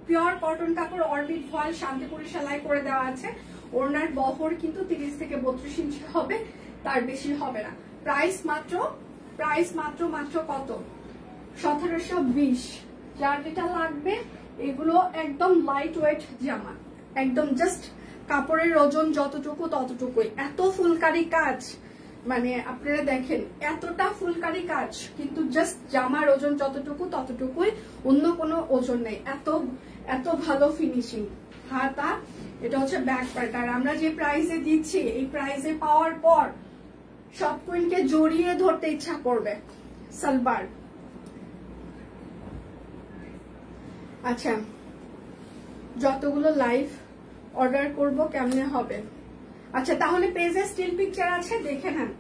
পিওর কটন কাপড়, অরবিট ফয়েল শান্তিপুরি সেলাই করে দেওয়া আছে। ওড়নার বহর কিন্তু 30 থেকে 32 ইঞ্চি হবে, তার বেশি হবে না। প্রাইস মাত্র কত? 1720। যার যেটা লাগবে, এগুলো একদম লাইট ওয়েট জামা, একদম জাস্ট কাপড়ের ওজন যতটুকু ততটুকুই। এত ফুলকারি কাজ, মানে আপনারা দেখেন এতটা ফুলকারি কাজ, কিন্তু জাস্ট জামার ওজন যতটুকু ততটুকুই, অন্য কোনো ওজন নেই। এত ভালো ফিনিশিং। হাতা, এটা হচ্ছে ব্যাক পার্ট। আর আমরা যে প্রাইসে দিচ্ছি, এই প্রাইসে পাওয়ার পর সব কুইনকে জড়িয়ে ধরতে ইচ্ছা করবে। সালবার, আচ্ছা যতগুলো লাইভ অর্ডার করব কেমনে হবে? আচ্ছা তাহলে পেজে স্টিল পিকচার আছে, দেখে নেন।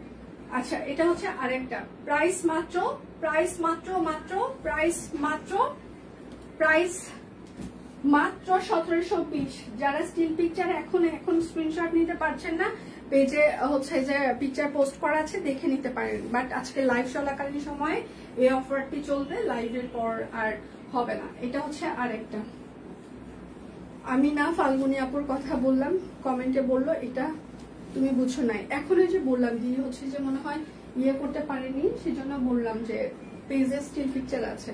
আচ্ছা, এটা হচ্ছে আরেকটা। প্রাইস মাত্র 1720। যারা স্টিল পিকচার এখন স্ক্রিনশট নিতে পারছেন না, পেজে হচ্ছে যে পিকচার পোস্ট করা আছে, দেখে নিতে পারেন। বাট আজকে লাইভ চলাকালীন সময়ে এই অফারটি চলবে, লাইভের পর আর হবে না। এটা হচ্ছে আরেকটা। আমি না ফাল্গুনি আপুর কথা বললাম, কমেন্টে বললো এটা তুমি বুঝো নাই। এখন যে বললাম দিয়ে হচ্ছে যে মনে হয় ইয়ে করতে পারেনি, সেজন্য বললাম যে পেজে স্টিল পিকচার আছে।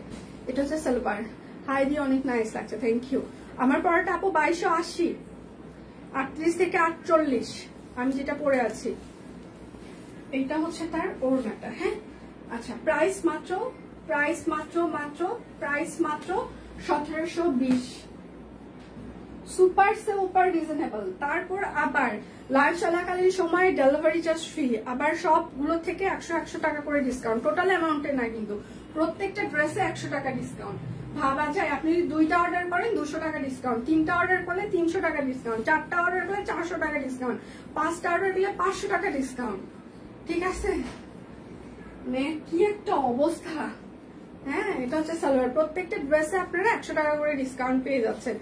এটা হচ্ছে সালোয়ার। হাই দিয়ে অনেক নাইস লাগছে, থ্যাংক ইউ। আমার পরাটা আপু 2280, 38 থেকে 48 আমি যেটা পরে আছি। এইটা হচ্ছে তার ওড়নাটা। হ্যাঁ, আচ্ছা প্রাইস মাত্র 1720। Super super reasonable. তারপর আবার লাইভ চলাকালীন সময় ডেলিভারি চার্জ ফ্রি, আবার সবগুলো থেকে 100 টাকা করে ডিসকাউন্ট। টোটাল অ্যামাউন্টে না কিন্তু, প্রত্যেকটা ড্রেসে 100 টাকা ডিসকাউন্ট। ভাবা যায়, আপনি যদি 2টা অর্ডার করেন 200 টাকা ডিসকাউন্ট, 3টা অর্ডার করলে 300 টাকা ডিসকাউন্ট, 4টা অর্ডার করলে 400 টাকা ডিসকাউন্ট, 5টা অর্ডার করলে 500 টাকা ডিসকাউন্ট। ঠিক আছে, মানে কি একটা অবস্থা। হ্যাঁ, এটা হচ্ছে সালোয়ার। প্রত্যেকটা ড্রেসে আপনারা 100 টাকা করে ডিসকাউন্ট পেয়ে যাচ্ছেন।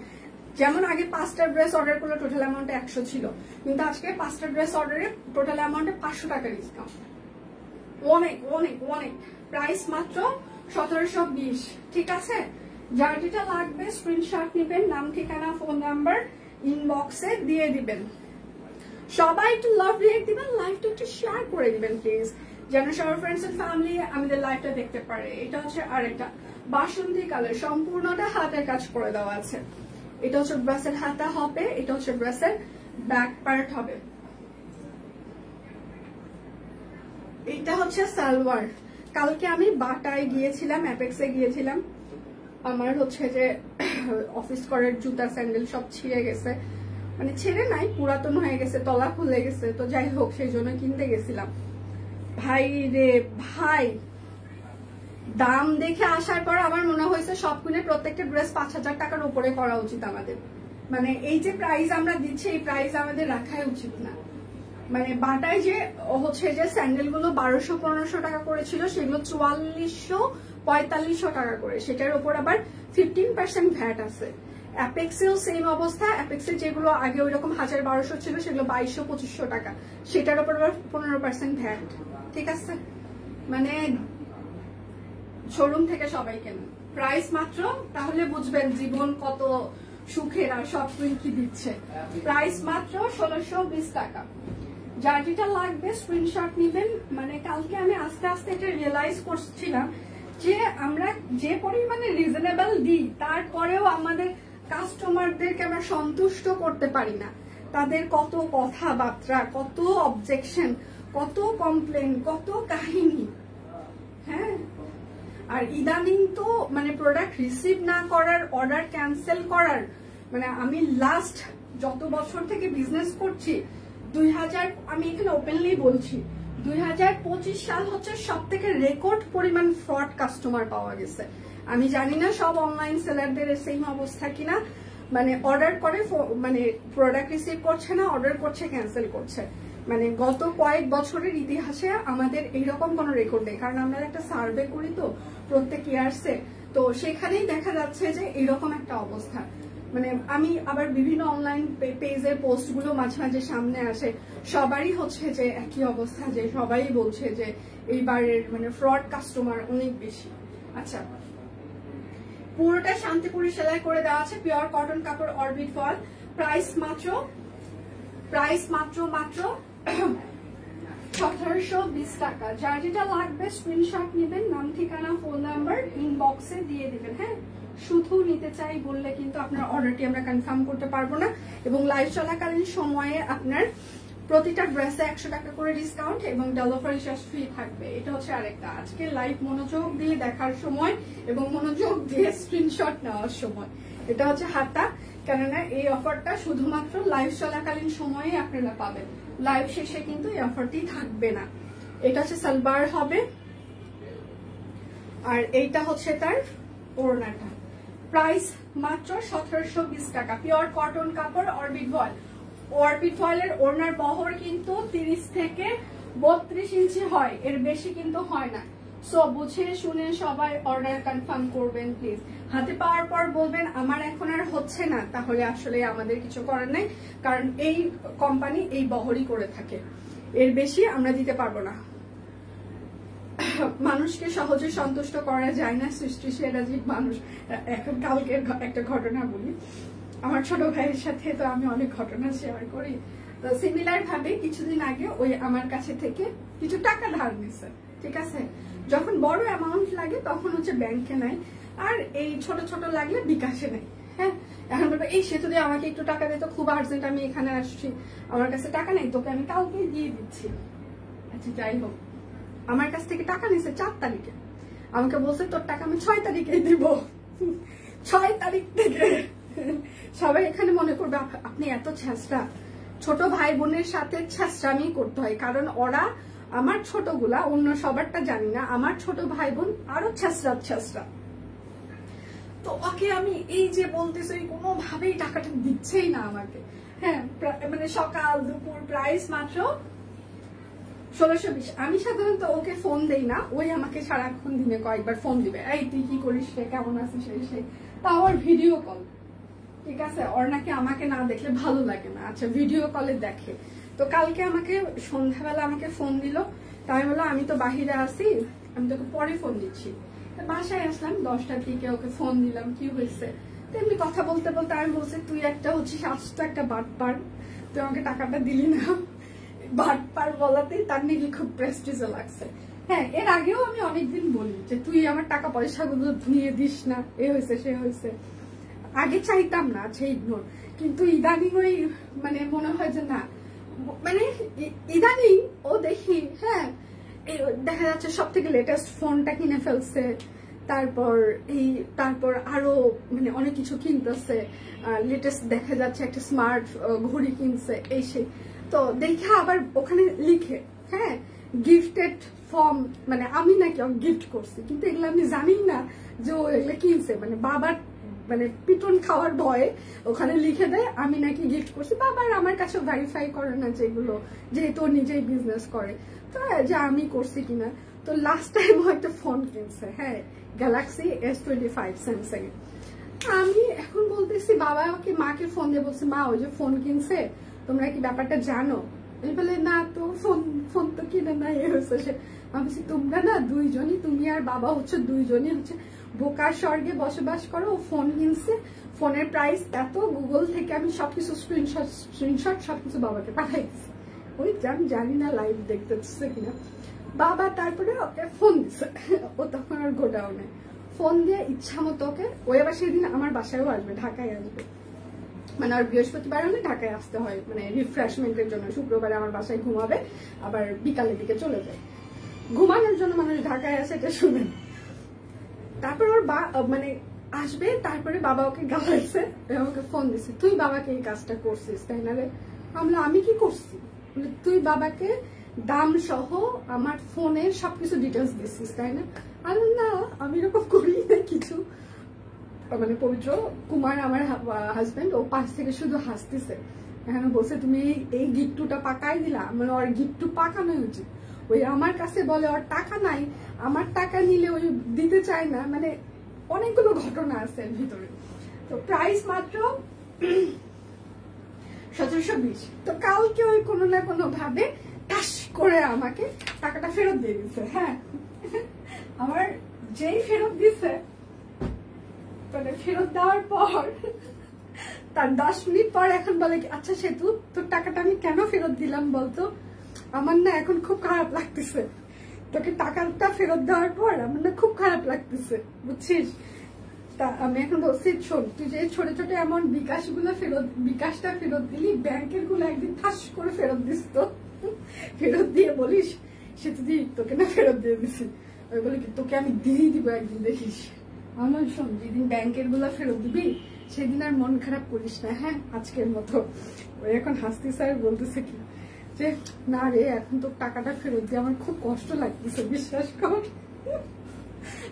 যেমন আগে 5টা ড্রেস অর্ডার করলে টোটাল অ্যামাউন্ট 100 ছিল, কিন্তু আজকে 5টা ড্রেস অর্ডারে টোটাল অ্যামাউন্টে 500 টাকা ডিসকাউন্ট। অনেক অনেক অনেক। প্রাইস মাত্র 1720। ঠিক আছে, যার যেটা লাগবে স্ক্রিনশট নেবেন, নাম ঠিকানা ফোন নাম্বার ইনবক্সে দিয়ে দিবেন। সবাই একটু লাভ রিয়েক্ট দিবেন, লাইভটা একটু শেয়ার করে দিবেন প্লিজ, যেন সবার ফ্রেন্ডস এন্ড ফ্যামিলি আমাদের লাইভটা দেখতে পারে। এটা হচ্ছে আরেকটা বাসন্তী কালার, সম্পূর্ণটা হাতের কাজ করে দেওয়া আছে। এটা হচ্ছে ড্রেসের হাতা হবে, এটা হচ্ছে ড্রেসের ব্যাক পার্ট হবে। এটা হচ্ছে সালোয়ার। কালকে আমি বাটায় গিয়েছিলাম, অ্যাপেক্সে গিয়েছিলাম। আমার হচ্ছে যে অফিস করার জুতা স্যান্ডেল সব ছিঁড়ে গেছে, মানে ছেড়ে নাই, পুরাতন হয়ে গেছে, তলা খুলে গেছে। তো যাই হোক, সেই জন্য কিনতে গেছিলাম। ভাই রে ভাই, দাম দেখে আসার পর আমার মনে হয়েছে সব কিনে প্রত্যেকটা ড্রেস 5000 টাকার উপরে করা উচিত আমাদের। মানে এই যে প্রাইস আমরা দিচ্ছি, এই প্রাইস আমাদের রাখাই উচিত না। মানে বাটায় যে হচ্ছে যে স্যান্ডেল গুলো 1200-1500 টাকা করেছিল, সেগুলো 4400-4500 টাকা করে, সেটার উপর আবার 15% ভ্যাট আছে। অ্যাপেক্সেও সেম অবস্থা। অ্যাপেক্সে যেগুলো আগে ওই রকম 1000-1200 ছিল, সেগুলো 2200-2500 টাকা, সেটার উপর আবার 15% ভ্যাট। ঠিক আছে, মানে শোরুম থেকে সবাই কেনেন। প্রাইস মাত্র, তাহলে বুঝবেন জীবন কত সুখের আর সব কি দিচ্ছে। প্রাইস মাত্র 1620 টাকা। যার যেটা লাগবে স্ক্রিনশট নিবেন। মানে কালকে আমি আস্তে আস্তে এটা রিয়েলাইজ করছিলাম যে আমরা যে পরিমাণে রিজনেবল দিই, তারপরেও আমাদের কাস্টমারদেরকে আমরা সন্তুষ্ট করতে পারি না। তাদের কত কথাবার্তা, কত অবজেকশন, কত কমপ্লেন, কত কাহিনী। হ্যাঁ, আর ইদানিং তো মানে প্রোডাক্ট রিসিভ না করার, অর্ডার ক্যান্সেল করার, মানে আমি লাস্ট যত বছর থেকে বিজনেস করছি, 2000, আমি এখানে ওপেনলি বলছি, 2025 সাল হচ্ছে সব থেকে রেকর্ড পরিমাণ ফ্রড কাস্টমার পাওয়া গেছে। আমি জানি না সব অনলাইন সেলারদের সেম অবস্থা কিনা, মানে অর্ডার করে মানে প্রোডাক্ট রিসিভ করছে না, অর্ডার করছে ক্যান্সেল করছে। মানে গত কয়েক বছরের ইতিহাসে আমাদের এইরকম কোনো রেকর্ড নেই, কারণ আমরা একটা সার্ভে করি তো প্রত্যেক ইয়ার্সে, তো সেখানেই দেখা যাচ্ছে যে এইরকম একটা অবস্থা। মানে আমি আবার বিভিন্ন অনলাইন পেজের পোস্টগুলো মাঝে মাঝে সামনে আসে, সবারই হচ্ছে যে একই অবস্থা, যে সবাই বলছে যে এইবারের মানে ফ্রড কাস্টমার অনেক বেশি। আচ্ছা, পুরোটা শান্তিপুরি সেলাই করে দেওয়া আছে, পিওর কটন কাপড়, অরবিট ফল। প্রাইস মাত্র 1720 টাকা। যার যেটা লাগবে স্ক্রিনশট নেবেন, নাম ঠিকানা ফোন নাম্বার ইনবক্সে দিয়ে দিবেন। হ্যাঁ, শুধু নিতে চাই বললে কিন্তু আপনার অর্ডারটি আমরা কনফার্ম করতে পারবো না। এবং লাইভ চলাকালীন সময়ে আপনার প্রতিটা ড্রেসে 100 টাকা করে ডিসকাউন্ট এবং ডেলিভারি চার্জ ফ্রি থাকবে। এটা হচ্ছে আরেকটা, আজকে লাইভ মনোযোগ দিয়ে দেখার সময় এবং মনোযোগ দিয়ে স্ক্রিনশট নেওয়ার সময়। এটা হচ্ছে হাতা, কেননা এই অফারটা শুধুমাত্র লাইভ চলাকালীন সময়ে আপনারা পাবেন, লাইভ শেষে কিন্তু এই অফারটি থাকবে না। এটা হচ্ছে সালবার হবে, আর এইটা হচ্ছে তার ওড়নাটা। প্রাইস মাত্র 1720 টাকা। পিওর কটন কাপড়, অরবিট ফয়েল। অরবিট ফয়েলের ওড়নার বহর কিন্তু 30 থেকে 32 ইঞ্চি হয়, এর বেশি কিন্তু হয় না। সো বুঝে শুনে সবাই অর্ডার কনফার্ম করবেন প্লিজ। হাতে পাওয়ার পর বলবেন আমার এখন আর হচ্ছে না, তাহলে আসলে আমাদের কিছু করার নেই, কারণ এই কোম্পানি এই বহরই করে থাকে, এর বেশি আমরা দিতে পারবো না। মানুষকে সহজে সন্তুষ্ট করা যায় না, সৃষ্টিশীল জীব মানুষ। এখন কালকের একটা ঘটনা বলি, আমার ছোট ভাইয়ের সাথে তো আমি অনেক ঘটনা শেয়ার করি। তো সিমিলার ভাবে কিছুদিন আগে ওই আমার কাছে থেকে কিছু টাকা ধার নিছে, ঠিক আছে। যখন বড় অ্যামাউন্ট লাগে তখন হচ্ছে ব্যাংকে নেয়, আর এই ছোট ছোট লাগলে বিকাশে নেয়। হ্যাঁ, এখন বলবো এই সে যদি আমাকে একটু টাকা দিত, খুব আর্জেন্ট, আমি এখানে আসছি, আমার কাছে টাকা নেই, তোকে আমি কাউকে দিয়ে দিচ্ছি। আচ্ছা যাই হোক, আমার কাছ থেকে টাকা নিছে 4 তারিখে, আমাকে বলছে তোর টাকা আমি 6 তারিখে দিব। 6 তারিখ থেকে সবাই এখানে মনে করবে আপনি এত ছেঁচড়া। ছোট ভাই বোনের সাথে ছেঁচড়ামি করতে হয়, কারণ ওরা আমার ছোটগুলা, অন্য সবারটা জানি না, আমার ছোট ভাই বোন আরো ছেঁচড়া। তো ওকে আমি এই যে বলতেছি, কোনোভাবেই টাকাটা দিচ্ছেই না আমাকে। হ্যাঁ, মানে সকাল দুপুর, প্রাইস মাত্র 1620। আমি সাধারণত ওকে ফোন দেই না, ওই আমাকে সারাক্ষণ দিনে কয়েকবার ফোন দিবে, এই তুই কি করিস, সে কেমন আছিস, সেই তাও আর ভিডিও কল, ঠিক আছে। ওর নাকি আমাকে না দেখলে ভালো লাগে না, আচ্ছা ভিডিও কলে দেখে। তো কালকে আমাকে সন্ধ্যাবেলা আমাকে ফোন দিল, তাই বললো আমি তো বাহিরে আছি, আমি তোকে পরে ফোন দিচ্ছি। বাসায় আসলাম 10টার দিকে, ওকে ফোন দিলাম, কি হয়েছে, তেমনি কথা বলতে বলতে আমি বলছি তুই একটা হচ্ছিস আস্ত একটা বাটপার, তুই আমাকে টাকাটা দিলি না। বাটপার বলাতেই তার নাকি খুব প্রেস্টিজে লাগছে। হ্যাঁ, এর আগেও আমি অনেকদিন বলি যে তুই আমার টাকা পয়সাগুলো নিয়ে দিস না, এ হয়েছে সে হয়েছে। আগে চাইতাম না, আচ্ছা ইগনোর, কিন্তু ইদানিং ওই মানে মনে হয় যে না, মানে ইদানিং ও দেখি, হ্যাঁ দেখা যাচ্ছে সব থেকে লেটেস্ট ফোনটা কিনে ফেলছে, তারপর আরো মানে অনেক কিছু কিনতেছে, লেটেস্ট দেখা যাচ্ছে একটা স্মার্ট ঘড়ি কিনছে, এই সেই। তো দেখে আবার ওখানে লিখে, হ্যাঁ গিফটেড ফর্ম, মানে আমি নাকি গিফট করছি, কিন্তু এগুলো আমি জানি না যে ও এগুলো কিনছে, মানে বাবার মানে পিটন খাওয়ার ভয়ে ওখানে লিখে দেয় আমি নাকি গিফট করছি। বাবার আমার কাছে ভেরিফাই করে না যেগুলো, যেহেতু নিজেই বিজনেস করে, তো যে আমি করছি কিনা। তো লাস্ট টাইম হয়তো ফোন কিনছে, হ্যাঁ গ্যালাক্সি S25 স্যামসাং। আমি এখন বলতেছি বাবা ওকে মাকে ফোন দিয়ে বলছে, মা ওই যে ফোন কিনছে, তোমরা কি ব্যাপারটা জানো? এই বলে না তো, ফোন তো কিনে না, এ হচ্ছে সে। আমি বলছি তোমরা না দুইজনই, তুমি আর বাবা হচ্ছে দুইজনই হচ্ছে বোকার স্বর্গে বসবাস করো। ও ফোন কিনছে, ফোনের প্রাইস এত, গুগল থেকে আমি সবকিছু স্ক্রিনশট সবকিছু বাবাকে পাঠাই দিচ্ছি। ওই আমি জানি না লাইভ দেখতেছে কিনা। বাবা তারপরে ওকে ফোন দিচ্ছে, ও তখন আর গোডাউনে ফোন দিয়ে ইচ্ছা মতো ওকে, ওই আবার সেদিন আমার বাসায়ও আসবে, ঢাকায় আসবে, মানে আর বৃহস্পতিবার হলে ঢাকায় আসতে হয় মানে রিফ্রেশমেন্টের জন্য। শুক্রবারে আমার বাসায় ঘুমাবে, আবার বিকালের দিকে চলে যায়। ঘুমানোর জন্য মানুষ ঢাকায় আসে, এটা শুনেন। তারপর ওর মানে আসবে, তারপরে বাবা ওকে গালাইছে, ওকে ফোন দিছে, তুই বাবাকে এই কাজটা করছিস তাই না রে? আমি কি করছি? তুই বাবাকে দাম সহ আমার ফোনের সবকিছু ডিটেলস দিচ্ছিস তাই না? আমি না, আমি এরকম করি না কিছু। মানে পবিত্র কুমার আমার হাজবেন্ড, ও পাশ থেকে শুধু হাসতেছে, এখানে বলছে তুমি এই গিট্টুটা পাকাই দিলা, মানে ওর গিট্টু পাকানোই উচিত। ওই আমার কাছে বলে ওর টাকা নাই, আমার টাকা নিলে ওই দিতে চায় না, মানে অনেকগুলো ঘটনা আছে এর ভিতরে। তো প্রাইস মাত্র 1720। তো কালকে ওই কোনো না কোনো ভাবে টাস করে আমাকে টাকাটা ফেরত দিয়ে দিচ্ছে। হ্যাঁ, আমার যেই ফেরত দিচ্ছে, মানে ফেরত দেওয়ার পর তার 10 মিনিট পর এখন বলে আচ্ছা সেতু তোর টাকাটা আমি কেন ফেরত দিলাম বলতো, আমার না এখন খুব খারাপ লাগতেছে, তোকে টাকাটা ফেরত দেওয়ার পর আমার না খুব খারাপ লাগতেছে, বুঝছিস। তা আমি এখন বলছি শোন, তুই যে ছোট ছোট এমন বিকাশটা ফেরত দিলি, ব্যাংকের গুলো একদিন ঠাস করে ফেরত দিস, তো ফেরত দিয়ে বলিস সে তুই তোকে না ফেরত দিয়ে দিছি। আমি বলি কি তোকে আমি দিয়েই দিব একদিন, দেখিস। আমার শোন, যেদিন ব্যাংকের গুলা ফেরত দিবি সেদিন আর মন খারাপ করিস না, হ্যাঁ, আজকের মতো। ওই এখন হাসতেছে আর বলতেছে কি যে না রে, এখন তোর টাকাটা ফেরত দিয়ে আমার খুব কষ্ট লাগতেছে, বিশ্বাস কর।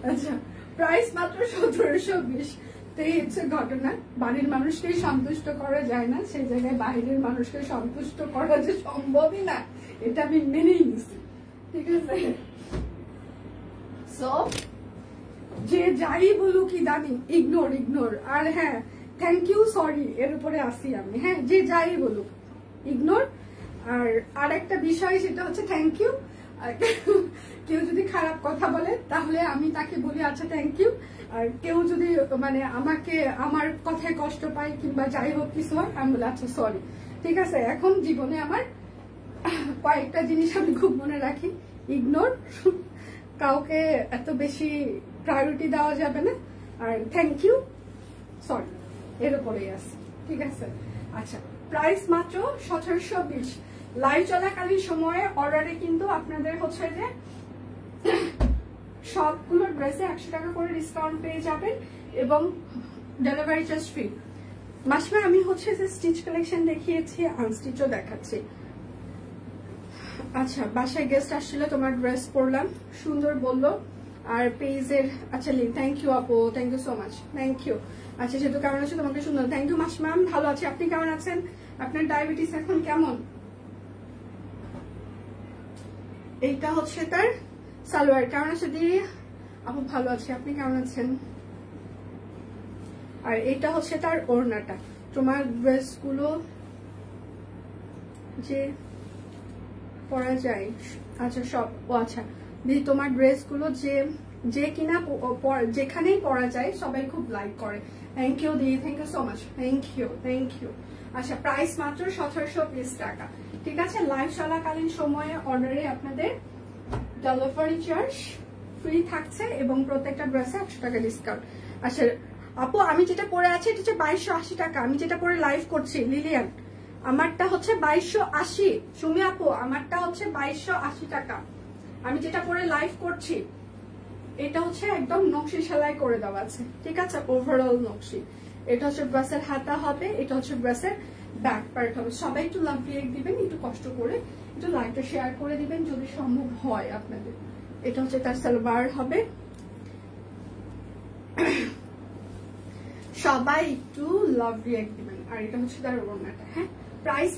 আচ্ছা, প্রাইস মাত্র 1720। তো এই হচ্ছে ঘটনা। বাড়ির মানুষকেই সন্তুষ্ট করা যায় না, সেই জায়গায় বাইরের মানুষকে সন্তুষ্ট করা যে সম্ভবই না, এটা আমি মেনেই নিছি, ঠিক আছে। সো যে যাই বলুক ইদানি ইগনোর। আর হ্যাঁ, থ্যাংক ইউ, সরি এর উপরে আসি আমি। হ্যাঁ, যে যাই বলুক ইগনোর। আর একটা বিষয় সেটা হচ্ছে থ্যাংক ইউ। কেউ যদি খারাপ কথা বলে তাহলে আমি তাকে বলি আচ্ছা থ্যাংক ইউ। আর কেউ যদি মানে আমাকে আমার কথায় কষ্ট পায় কিংবা যাই হোক কিছু হয়, আমি বলি আচ্ছা সরি, ঠিক আছে। এখন জীবনে আমার কয়েকটা জিনিস আমি খুব মনে রাখি, ইগনোর, কাউকে এত বেশি প্রায়োরিটি দেওয়া যাবে না, আর থ্যাংক ইউ, সরি, এর উপরেই আছে, ঠিক আছে। আচ্ছা, প্রাইস মাত্র 1720। লাইভ চলাকালীন সময়ে অর্ডারে কিন্তু আপনাদের হচ্ছে যে সবগুলো ড্রেসে 100 টাকা করে ডিসকাউন্ট পেয়ে যাবেন এবং ডেলিভারি চার্জ ফ্রি। মাসিমা আমি হচ্ছে যে স্টিচ কালেকশন দেখিয়েছি, আনস্টিচও দেখাচ্ছি। আচ্ছা, বাসায় গেস্ট আসছিল, তোমার ড্রেস পরলাম, সুন্দর বললো। আর পেজের আচ্ছা থ্যাংক ইউ আপু, thank you so much, thank you. আচ্ছা সেতু কেমন আছে, তোমাকে সুন্দর, থ্যাংক ইউ মাসিমা, ভালো আছি, আপনি কেমন আছেন? আপনার ডায়াবেটিস এখন কেমন? এইটা হচ্ছে তার সালোয়ার, কেমন আছে দিদি? আপু ভালো আছি, আপনি কেমন আছেন? আর এটা হচ্ছে তার ওড়নাটা। তোমার ড্রেসগুলো যে পরা যায়, আচ্ছা সব, ও আচ্ছা দিদি তোমার ড্রেসগুলো যে কিনা যেখানেই পরা যায় সবাই খুব লাইক করে। থ্যাংক ইউ দিদি, thank you so much, thank you. আচ্ছা, প্রাইস মাত্র 1720 টাকা, ঠিক আছে। লাইভ চলাকালীন সময়ে অর্ডারে আপনাদের ডেলিভারি চার্জ ফ্রি থাকছে এবং প্রত্যেকটা ড্রেসে 100 টাকা ডিসকাউন্ট। আচ্ছা আপু, আমি যেটা পরে আছি এটা হচ্ছে 2280 টাকা। আমি যেটা পরে লাইভ করছি লিলিয়ান, আমারটা হচ্ছে 2280। সুমি আপু, আমারটা হচ্ছে 2280 টাকা। আমি যেটা পরে লাইভ করছি এটা হচ্ছে একদম নকশি সেলাই করে দেওয়া আছে, ঠিক আছে, ওভারঅল নকশি। এটা হচ্ছে ড্রেসের হাতা হবে, এটা হচ্ছে ড্রেসের ব্যাক পার্ট হবে। সবাই একটু লাভ রিয়েক্ট দিবেন, একটু কষ্ট করে একটু লাইকটা শেয়ার করে দিবেন যদি সম্ভব হয় আপনাদের। এটা হচ্ছে তার সালোয়ার হবে, সবাই একটু লাভ রিয়েক্ট দিবেন। আর এটা হচ্ছে তার ওড়নাটা। হ্যাঁ, প্রাইস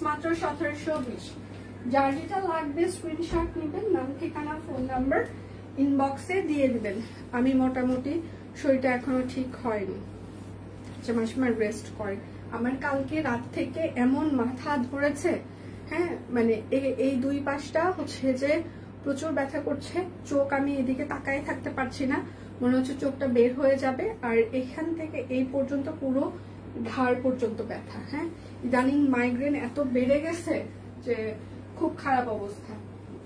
মাত্র 1720। যার যেটা লাগবে স্ক্রিনশট নেবেন, নাম ঠিকানা ফোন নাম্বার ইনবক্সে দিয়ে দিবেন। আমি মোটামুটি শরীরটা এখনো ঠিক হয়নি, মাসমার রেস্ট করে। আমার কালকে রাত থেকে এমন মাথা ধরেছে, হ্যাঁ মানে এই দুই পাশটা হচ্ছে যে প্রচুর ব্যথা করছে। চোখ আমি এদিকে তাকায় থাকতে পারছি না, মনে হচ্ছে চোখটা বের হয়ে যাবে। আর এখান থেকে এই পর্যন্ত পুরো ঘাড় পর্যন্ত ব্যথা। হ্যাঁ, ইদানিং মাইগ্রেন এত বেড়ে গেছে যে খুব খারাপ অবস্থা।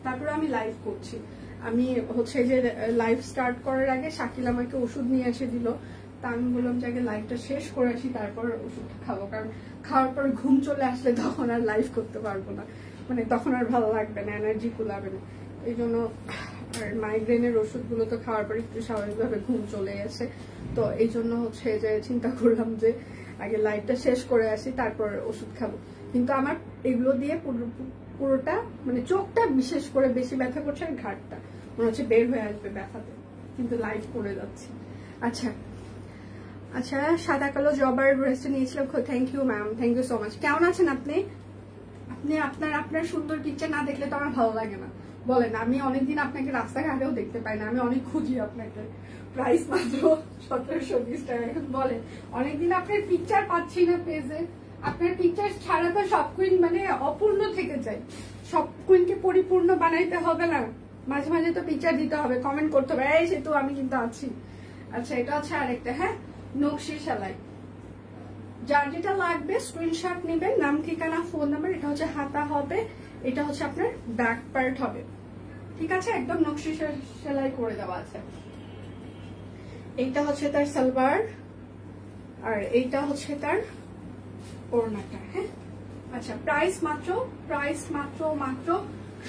তারপরে আমি লাইভ করছি। আমি হচ্ছে যে লাইভ স্টার্ট করার আগে শাকিল আমাকে ওষুধ নিয়ে এসে দিল, তা আমি বললাম যে আগে লাইভটা শেষ করে আসি তারপর ওষুধটা খাবো, কারণ খাওয়ার পর ঘুম চলে আসলে তখন আর লাইভ করতে পারবো না, মানে তখন আর ভালো লাগবে না, এনার্জি কুলাবে না। এই জন্য আর মাইগ্রেনের ওষুধগুলো তো খাওয়ার পর একটু স্বাভাবিকভাবে ঘুম চলে আসে, তো এই জন্য হচ্ছে যে চিন্তা করলাম যে আগে লাইভটা শেষ করে আসি তারপর ওষুধ খাবো। কিন্তু আমার এগুলো দিয়ে পুরোটা মানে চোখটা বিশেষ করে বেশি ব্যথা করছে, আর ঘাটটা মনে হচ্ছে বের হয়ে আসবে ব্যথাতে, কিন্তু লাইভ করে যাচ্ছি। আচ্ছা আচ্ছা, সাদা কালো জবার ড্রেসটা নিয়েছিলাম, thank you ma'am, thank you so much. কেমন আছেন আপনি? আপনার সুন্দর পিকচার না দেখলে তো আমার ভালো লাগে না। বলেন, আমি অনেকদিন আপনাকে রাস্তাঘাটেও দেখতে পাই না, আমি অনেক খুঁজি আপনাকে। প্রাইস মাত্র 1720 টাকা। এখন বলেন, অনেকদিন আপনার পিকচার পাচ্ছি না পেজে। আপনার পিকচার ছাড়া তো সব কুইন মানে অপূর্ণ থেকে যায়। সব কুইনকে পরিপূর্ণ বানাইতে হবে না, মাঝে মাঝে তো পিকচার দিতে হবে, কমেন্ট করতে হবে, এই সেতু আমি কিন্তু আছি। আচ্ছা, এটা হচ্ছে আরেকটা, হ্যাঁ, নকশি সেলাই। যার যেটা লাগবে স্ক্রিনশট নেবেন, নাম, ঠিকানা, ফোন নাম্বার। এটা হচ্ছে হাতা হবে, এটা হচ্ছে আপনার ব্যাক পার্ট হবে, ঠিক আছে, একদম নকশি সেলাই করে দেওয়া আছে। এইটা হচ্ছে তার সালোয়ার, আর এইটা হচ্ছে তার ওড়নাটা, হ্যাঁ। আচ্ছা, প্রাইস মাত্র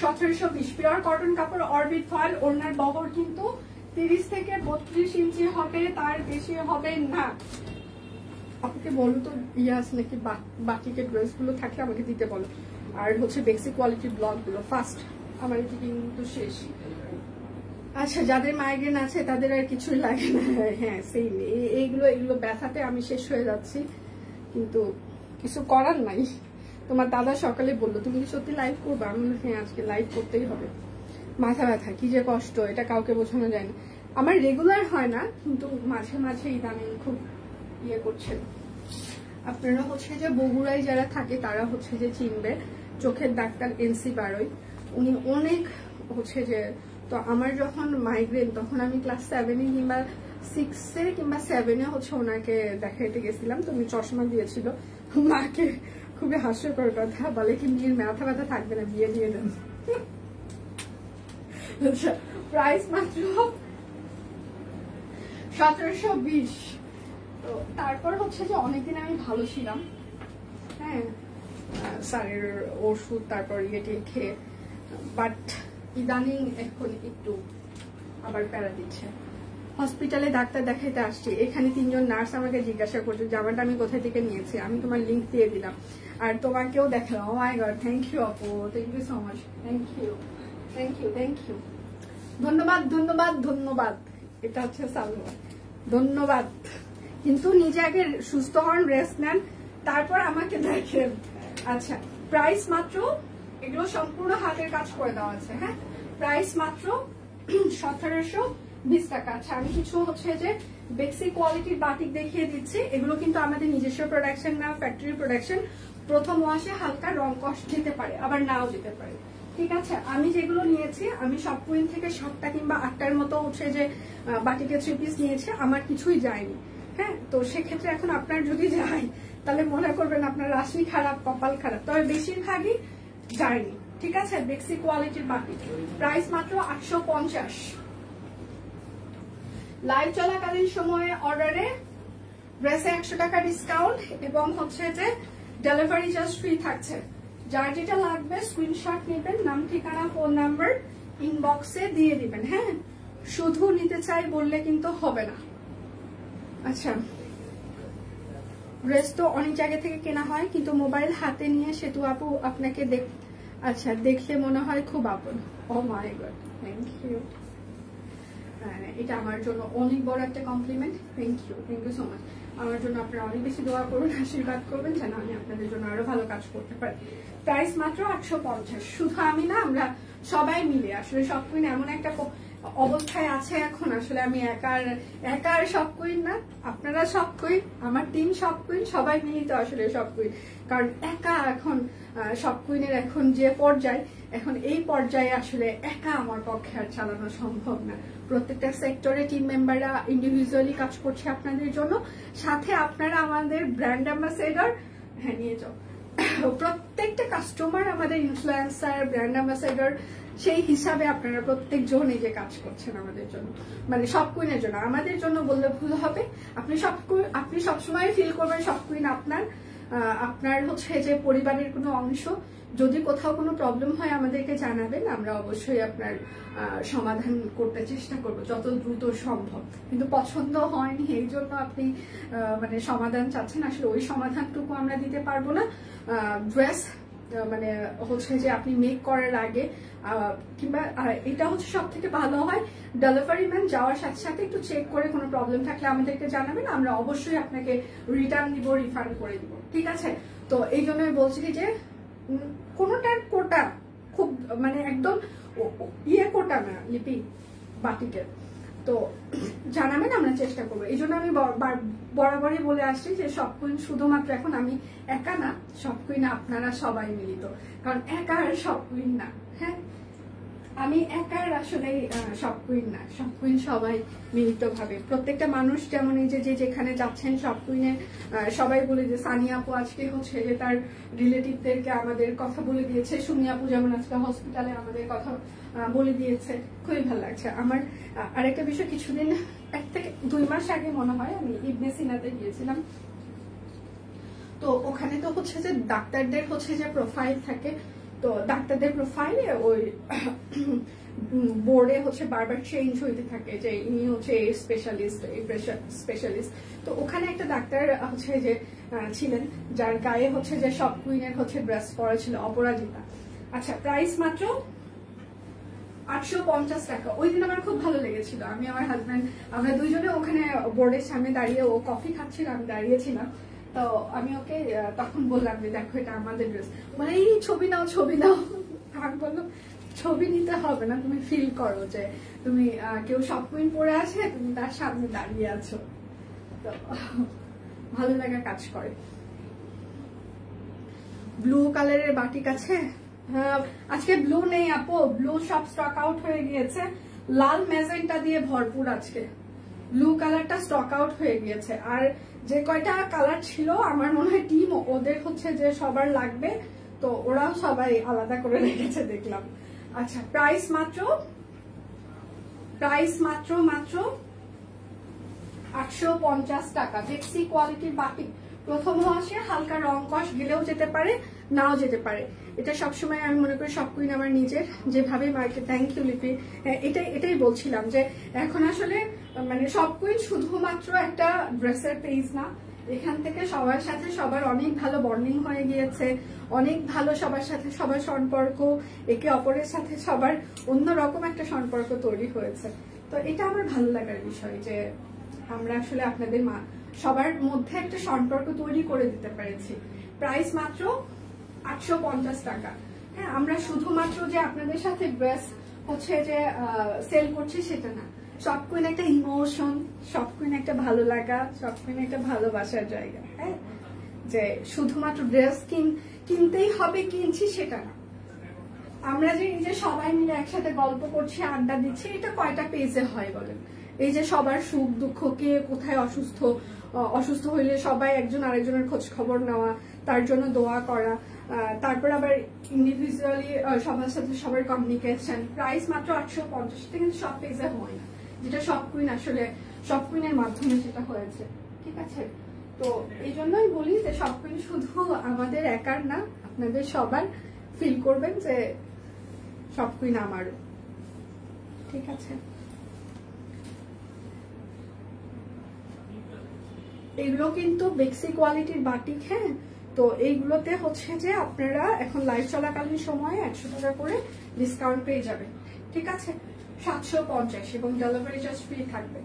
1720। পিওর কটন কাপড়, অরবিট ফয়েল। ওড়নার বহর কিন্তু 30 থেকে 32 ইঞ্চি হবে, তার বেশি হবে না। আপনাকে বলো তো ইয়াস নাকি বাকিকে ড্রেস গুলো থাকলে আমাকে দিতে বলো। আর হচ্ছে বেসিক কোয়ালিটির ব্লগ গুলো ফার্স্ট, আমার এদিকে কিন্তু শেষ। আচ্ছা, যাদের মাইগ্রেন আছে তাদের আর কিছুই লাগে না, হ্যাঁ সেম। এইগুলো ব্যথাতে আমি শেষ হয়ে যাচ্ছি, কিন্তু কিছু করার নাই। তোমার দাদা সকালে বললো তুমি কি সত্যি লাইভ করবে? আমি বললাম হ্যাঁ, আজকে লাইভ করতেই হবে। মাথা ব্যথা কি যে কষ্ট, এটা কাউকে বোঝানো যায় না। আমার রেগুলার হয় না, কিন্তু মাঝে মাঝে ইদানিং খুব ইয়ে করছে। আপনারা হচ্ছে যে বগুড়ায় যারা থাকে তারা হচ্ছে যে চিনবে, চোখের ডাক্তার এনসি বারোই, উনি অনেক হচ্ছে যে, তো আমার যখন মাইগ্রেন তখন আমি ক্লাস 7-এ কিংবা 6-এ কিংবা 7-এ হচ্ছে ওনাকে দেখাইতে গেছিলাম, তো উনি চশমা দিয়েছিল। মাকে খুবই হাস্যকর কথা বলে কি, মেয়ের মাথা ব্যথা থাকবে না, বিয়ে দিয়ে দেন। আচ্ছা, প্রাইস মাত্র 1720। তো তারপর হচ্ছে যে অনেকদিন আমি ভালো ছিলাম, হ্যাঁ, স্যারের ওষুধ তারপর ইয়েটি খেয়ে, বাট ইদানিং এখন একটু আবার প্যারা দিচ্ছে। হসপিটালে ডাক্তার দেখাইতে আসছি, এখানে 3 জন নার্স আমাকে জিজ্ঞাসা করছে জামাটা আমি কোথা থেকে নিয়েছি, আমি তোমার লিঙ্ক দিয়ে দিলাম, আর তোমাকেও দেখালাম। Oh my God, thank you আপু, thank you so much, thank you. ধন্যবাদ। এটা হচ্ছে সালোয়ার, ধন্যবাদ। কিন্তু নিজে আগে সুস্থ হন, রেস্ট নেন, তারপর আমাকে দেখেন। আচ্ছা, প্রাইস মাত্র, এগুলো সম্পূর্ণ হাতের কাজ করে দেওয়া আছে, হ্যাঁ। প্রাইস মাত্র 1720 টাকা। আচ্ছা, আমি কিছু হচ্ছে যে বেসিক কোয়ালিটির বাটিক দেখিয়ে দিচ্ছি। এগুলো কিন্তু আমাদের নিজস্ব প্রোডাকশন না, ফ্যাক্টরি প্রোডাকশন। প্রথম ওয়াশে হালকা রং কষ যেতে পারে, আবার নাও যেতে পারে, ঠিক আছে। আমি যেগুলো নিয়েছি, আমি সব কুইন থেকে 7টা কিংবা 8টার মতো হচ্ছে যে বাটিকে 3 পিস নিয়েছি, আমার কিছুই যায়নি, হ্যাঁ। তো সেক্ষেত্রে এখন আপনার যদি যায় তাহলে মনে করবেন আপনার রাশি খারাপ, কপাল খারাপ, তবে বেশিরভাগই যায়নি, ঠিক আছে। বেসিক কোয়ালিটির বাটি, প্রাইস মাত্র 850। লাইভ চলাকালীন সময়ে অর্ডারে ড্রেসে 100 টাকা ডিসকাউন্ট এবং হচ্ছে যে ডেলিভারি চার্জ ফ্রি থাকছে। যার যেটা লাগবে স্ক্রিনশট নেবেন, নাম, ঠিকানা, ফোন নাম্বার ইনবক্সে দিয়ে দিবেন, হ্যাঁ। শুধু নিতে চাই বললে কিন্তু হবে না। আচ্ছা, ড্রেস তো অনেক জায়গা থেকে কেনা হয়, কিন্তু মোবাইল হাতে নিয়ে সেতু আপু আপনাকে আচ্ছা দেখলে মনে হয় খুব আপন। Oh my God, thank you. এটা আমার জন্য অনেক বড় একটা compliment, thank you so much. আমার জন্য আপনারা অনেক বেশি দোয়া করুন, আশীর্বাদ করবেন যেন আমি আপনাদের জন্য আরো ভালো কাজ করতে পারি। প্রাইস মাত্র 850। শুধু আমি না, আমরা সবাই মিলে, আসলে সব কুইন এমন একটা অবস্থায় আছে এখন, আসলে আমি একার সব কুইন না, আপনারা সব কুইন, আমার টিম সব কুইন, সবাই মিলিত আসলে সব কুইন। কারণ একা এখন সব কুইনের এখন যে পর্যায়, এখন এই পর্যায়ে আসলে একা আমার পক্ষে আর চালানো সম্ভব না। প্রত্যেকটা সেক্টরে টিম মেম্বাররা ইন্ডিভিজুয়ালি কাজ করছে আপনাদের জন্য, সাথে আপনারা আমাদের ব্র্যান্ড অ্যাম্বাসেডর, হ্যাঁ নিয়ে যাও। প্রত্যেকটা কাস্টমার আমাদের ইনফ্লুয়েন্সার, ব্র্যান্ড অ্যাম্বাসেডর, সেই হিসাবে আপনারা প্রত্যেকজন এই যে কাজ করছেন আমাদের জন্য, মানে সব কুইনের জন্য। আমাদের জন্য বললে ভুল হবে, আপনি সবসময় ফিল করবেন সব কুইন আপনার হচ্ছে যে পরিবারের কোনো অংশ। যদি কোথাও কোনো প্রবলেম হয় আমাদেরকে জানাবেন, আমরা অবশ্যই আপনার সমাধান করতে চেষ্টা করব যত দ্রুত সম্ভব। কিন্তু পছন্দ হয়নি এই জন্য আপনি মানে সমাধান চাচ্ছেন, আসলে ওই সমাধানটুকু আমরা দিতে পারবো না। ড্রেস মানে হচ্ছে যে আপনি মেক করার আগে কিংবা এটা হচ্ছে সব থেকে ভালো হয়, ডেলিভারি ম্যান যাওয়ার সাথে সাথে একটু চেক করে কোনো প্রবলেম থাকলে আমাদেরকে জানাবেন, আমরা অবশ্যই আপনাকে রিটার্ন দিব, রিফান্ড করে দিব, ঠিক আছে। তো এই জন্যই বলছি যে কোনোটার কোটা খুব মানে একদম ইয়ে কোটা না লিপি বাটিকের। তো জানাবেন, আমরা চেষ্টা করবো। এই জন্য আমি বরাবরই বলে আসছি যে সব কুইন শুধুমাত্র এখন আমি একা না, সব কুইন আপনারা সবাই মিলিত, কারণ একা আর সব কুইন না। হ্যাঁ, আমি একার আসলে সব কুইন না, সব কুইন সবাই মিলিত ভাবে। প্রত্যেকটা মানুষ যেমন এই যে যেখানে যাচ্ছেন সব কুইনে সবাই বলে যে সানিয়া আপু আজকে হচ্ছে যে তার রিলেটিভদেরকে আমাদের কথা বলে দিয়েছে, সুমি আপু যেমন আজকে হসপিটালে আমাদের কথা বলে দিয়েছে, খুবই ভালো লাগছে আমার। আরেকটা বিষয়, কিছুদিন 1 থেকে 2 মাস আগে মনে হয় আমি ইবনে সিনাতে গিয়েছিলাম। তো ওখানে তো হচ্ছে যে ডাক্তারদের হচ্ছে যে প্রোফাইল থাকে, তো ডাক্তারদের প্রোফাইলে ওই বোর্ডে হচ্ছে বারবার চেঞ্জ হইতে থাকে যে ইনি হচ্ছে এই স্পেশালিস্ট, এই স্পেশালিস্ট। তো ওখানে একটা ডাক্তার হচ্ছে যে ছিলেন যার গায়ে হচ্ছে যে সব কুইনের হচ্ছে ড্রেস পরা ছিল, অপরাজিতা। আচ্ছা, প্রাইস মাত্র 850 টাকা। ওই দিন আমার খুব ভালো লেগেছিল, আমি আমার হাজব্যান্ড আমরা দুইজনে ওখানে বোর্ডের সামনে দাঁড়িয়ে, ও কফি খাচ্ছিল, আমি দাঁড়িয়েছিলাম। তো আমি ওকে তখন বললাম যে দেখো এটা আমাদের ড্রেস, মানে এই ছবি নাও ছবি নাও। আমি বললাম ছবি নিতে হবে না, তুমি ফিল করো যে তুমি কেউ সব কুইন পরে আসে, তুমি তার সামনে দাঁড়িয়ে আছো, তো ভালো লাগা কাজ করে। ব্লু কালারের বাটিক আছে, আজকে ব্লু নেই আপু, ব্লু সব স্টক আউট হয়ে গিয়েছে, লাল ম্যাজেন্টা দিয়ে ভরপুর আজকে। ব্লু কালারটা স্টক আউট হয়ে গিয়েছে, আর যে কয়টা কালার ছিল আমার মনে হয় টিম ওদের হচ্ছে যে সবার লাগবে, তো ওরাও সবাই আলাদা করে রেখেছে দেখলাম। আচ্ছা, প্রাইস মাত্র 850 টাকা। বেক্সি কোয়ালিটির বাটিক, প্রথম আসে হালকা রং কষ গেলেও যেতে পারে, নাও যেতে পারে। এটা সবসময় আমি মনে করি সব কুইন আমার নিজের, যেভাবে মার্কেট। থ্যাংক ইউ লিপি। এটাই বলছিলাম যে এখন আসলে মানে সব কুইন শুধুমাত্র একটা ড্রেসের পেজ না, এখান থেকে সবার সাথে সবার অনেক ভালো বন্ডিং হয়ে গিয়েছে, অনেক ভালো সবার সাথে সবার সম্পর্ক, একে অপরের সাথে সবার অন্যরকম একটা সম্পর্ক তৈরি হয়েছে। তো এটা আমার ভালো লাগার বিষয় যে আমরা আসলে আপনাদের সবার মধ্যে একটা সম্পর্ক তৈরি করে দিতে পেরেছি। প্রাইস মাত্র 850 টাকা। হ্যাঁ, আমরা শুধুমাত্র যে আপনাদের সাথে ড্রেস হচ্ছে যে সেল করছি সেটা না, সব কুইন একটা ইমোশন, সব কুইন একটা ভালো লাগা, সব কুইন একটা ভালোবাসার জায়গা। হ্যাঁ, যে শুধুমাত্র ড্রেস কিনতেই হবে, কিনছি সেটা না। আমরা যে সবাই মিলে একসাথে গল্প করছি, আড্ডা দিচ্ছি, এটা কয়টা পেজে হয় বলেন? এই যে সবার সুখ দুঃখ, কে কোথায় অসুস্থ হইলে সবাই একজন আরেকজনের খোঁজ খবর নেওয়া, তার জন্য দোয়া করা, তারপর আবার ইন্ডিভিজুয়ালি সবার সাথে সবার কমিউনিকেশন। প্রাইস মাত্র 850, কিন্তু সব পেজে হয় না, যেটা সব কুইন আসলে সব কুইনের মাধ্যমে সেটা হয়েছে। ঠিক আছে, তো এই জন্যই বলি যে সব কুইন শুধু আমাদের একার না, আপনাদের সবার ফিল করবেন যে সব কুইন আমারও। ঠিক আছে, এগুলো কিন্তু বেক্সি কোয়ালিটির বাটিক। হ্যাঁ, তো এইগুলোতে হচ্ছে যে আপনারা এখন লাইভ চলাকালীন সময়ে 100 টাকা করে ডিসকাউন্ট পেয়ে যাবেন। ঠিক আছে, 750 এবং ডেলিভারি চার্জ ফ্রি থাকবে।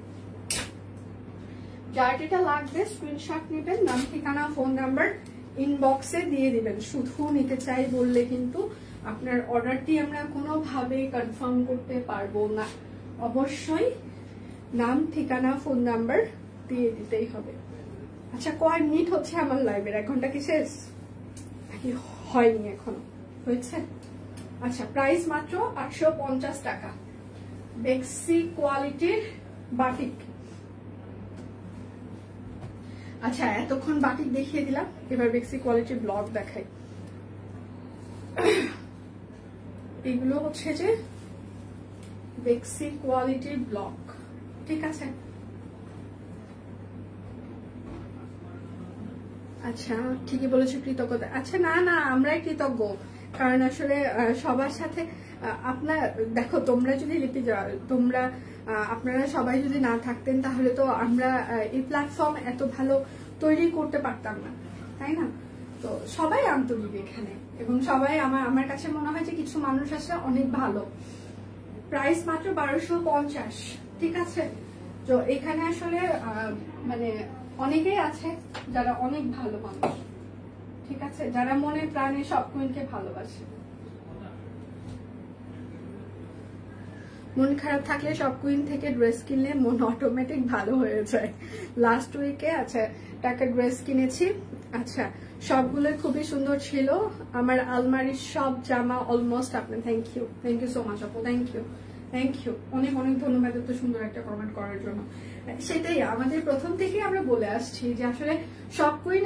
যার যেটা লাগবে স্ক্রিনশট নেবেন, নাম ঠিকানা ফোন নাম্বার ইনবক্সে দিয়ে দিবেন। শুধু নিতে চাই বললে কিন্তু আপনার অর্ডারটি আমরা কোনোভাবেই কনফার্ম করতে পারবো না, অবশ্যই নাম ঠিকানা ফোন নাম্বার দিয়ে দিতেই হবে। আচ্ছা, কয় মিনিট হচ্ছে আমার লাইভের? 1 ঘন্টা কি শেষ? হয়নি এখনো, হয়েছে? আচ্ছা, প্রাইস মাত্র 850 টাকা। বেক্সি কোয়ালিটির বাটিক। আচ্ছা, এতক্ষণ বাটিক দেখিয়ে দিলাম, এবার বেক্সি কোয়ালিটির ব্লক দেখাই। এগুলো হচ্ছে যে বেক্সি কোয়ালিটির ব্লক। ঠিক আছে, আচ্ছা ঠিকই বলেছো, কৃতজ্ঞতা। আচ্ছা, না আমরাই কৃতজ্ঞ, কারণ আসলে সবার সাথে আপনার দেখো, তোমরা যদি আপনারা সবাই যদি না থাকতেন তাহলে তো আমরা এই প্ল্যাটফর্ম এত ভালো তৈরি করতে পারতাম না, তাই না? তো সবাই আন্তরিক এখানে, এবং সবাই আমার কাছে মনে হয় যে কিছু মানুষ আছে অনেক ভালো। প্রাইস মাত্র 1250। ঠিক আছে, তো এখানে আসলে মানে অনেকেই আছে যারা অনেক ভালো মানুষ। ঠিক আছে, যারা মনে প্রাণে সব কুইনকে ভালোবাসে। মন খারাপ থাকলে সব কুইন থেকে ড্রেস কিনলে মন অটোমেটিক ভালো হয়ে যায়। লাস্ট উইকে আচ্ছা টাকা ড্রেস কিনেছি, আচ্ছা সবগুলো খুবই সুন্দর ছিল। আমার আলমারির সব জামা অলমোস্ট আপনার। থ্যাংক ইউ সো মাচ আপু, থ্যাংক ইউ অনেক অনেক ধন্যবাদ এত সুন্দর একটা কমেন্ট করার জন্য। সেটাই আমাদের প্রথম থেকে আমরা বলে আসছি যে আসলে সব কুইন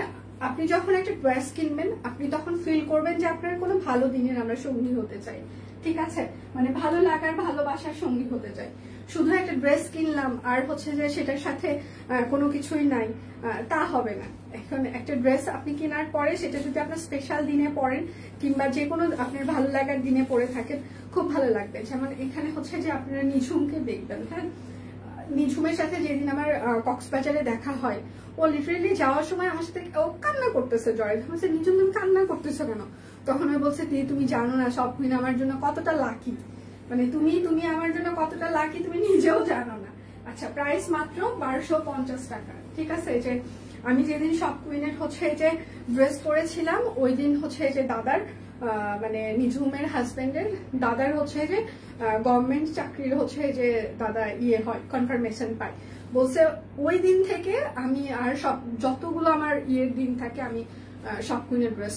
আপনি যখন একটা ড্রেস কিনবেন আপনি তখন ফিল করবেন যে আপনার কোনো ভালো দিনের আমরা সঙ্গী হতে চাই, ঠিক আছে, মানে ভালো লাগার ভালোবাসার সঙ্গী হতে চাই। শুধু একটা ড্রেস কিনলাম আর হচ্ছে যে সেটার সাথে কোনো কিছুই নাই, তা হবে না। এখন একটা ড্রেস আপনি কেনার পরে সেটা যদি আপনার স্পেশাল দিনে পরেন কিংবা যে কোনো আপনার ভালো লাগার দিনে পরে থাকেন খুব ভালো লাগবে। যেমন এখানে হচ্ছে যে আপনারা নিঝুমকে দেখবেন, হ্যাঁ নিঝুমের সাথে যেদিন আমার কক্সবাজারে দেখা হয়, ও লিটারেলি যাওয়ার সময় আমার সাথে ও কান্না করতেছে, জয় বলছে নিঝুম তুমি কান্না করতেছো কেন? তখন আমি বলছে তুমি জানো না সব কুইন আমার জন্য কতটা লাকি, মানে তুমি আমার জন্য কতটা লাকি তুমি নিজেও জানো না। আচ্ছা প্রাইস মাত্র 1250 টাকা, ঠিক আছে। যে আমি যেদিন সব কুইনের হচ্ছে যে ড্রেস পরেছিলাম ওই দিন হচ্ছে যে দাদার মানে নিঝুমের হাজবেন্ডের দাদার হচ্ছে যে গভর্নমেন্ট চাকরির হচ্ছে যে দাদা হয় কনফার্মেশন পায়, বলছে ওই দিন থেকে আমি আর সব যতগুলো আমার দিন থাকে আমি সব কুইনের ড্রেস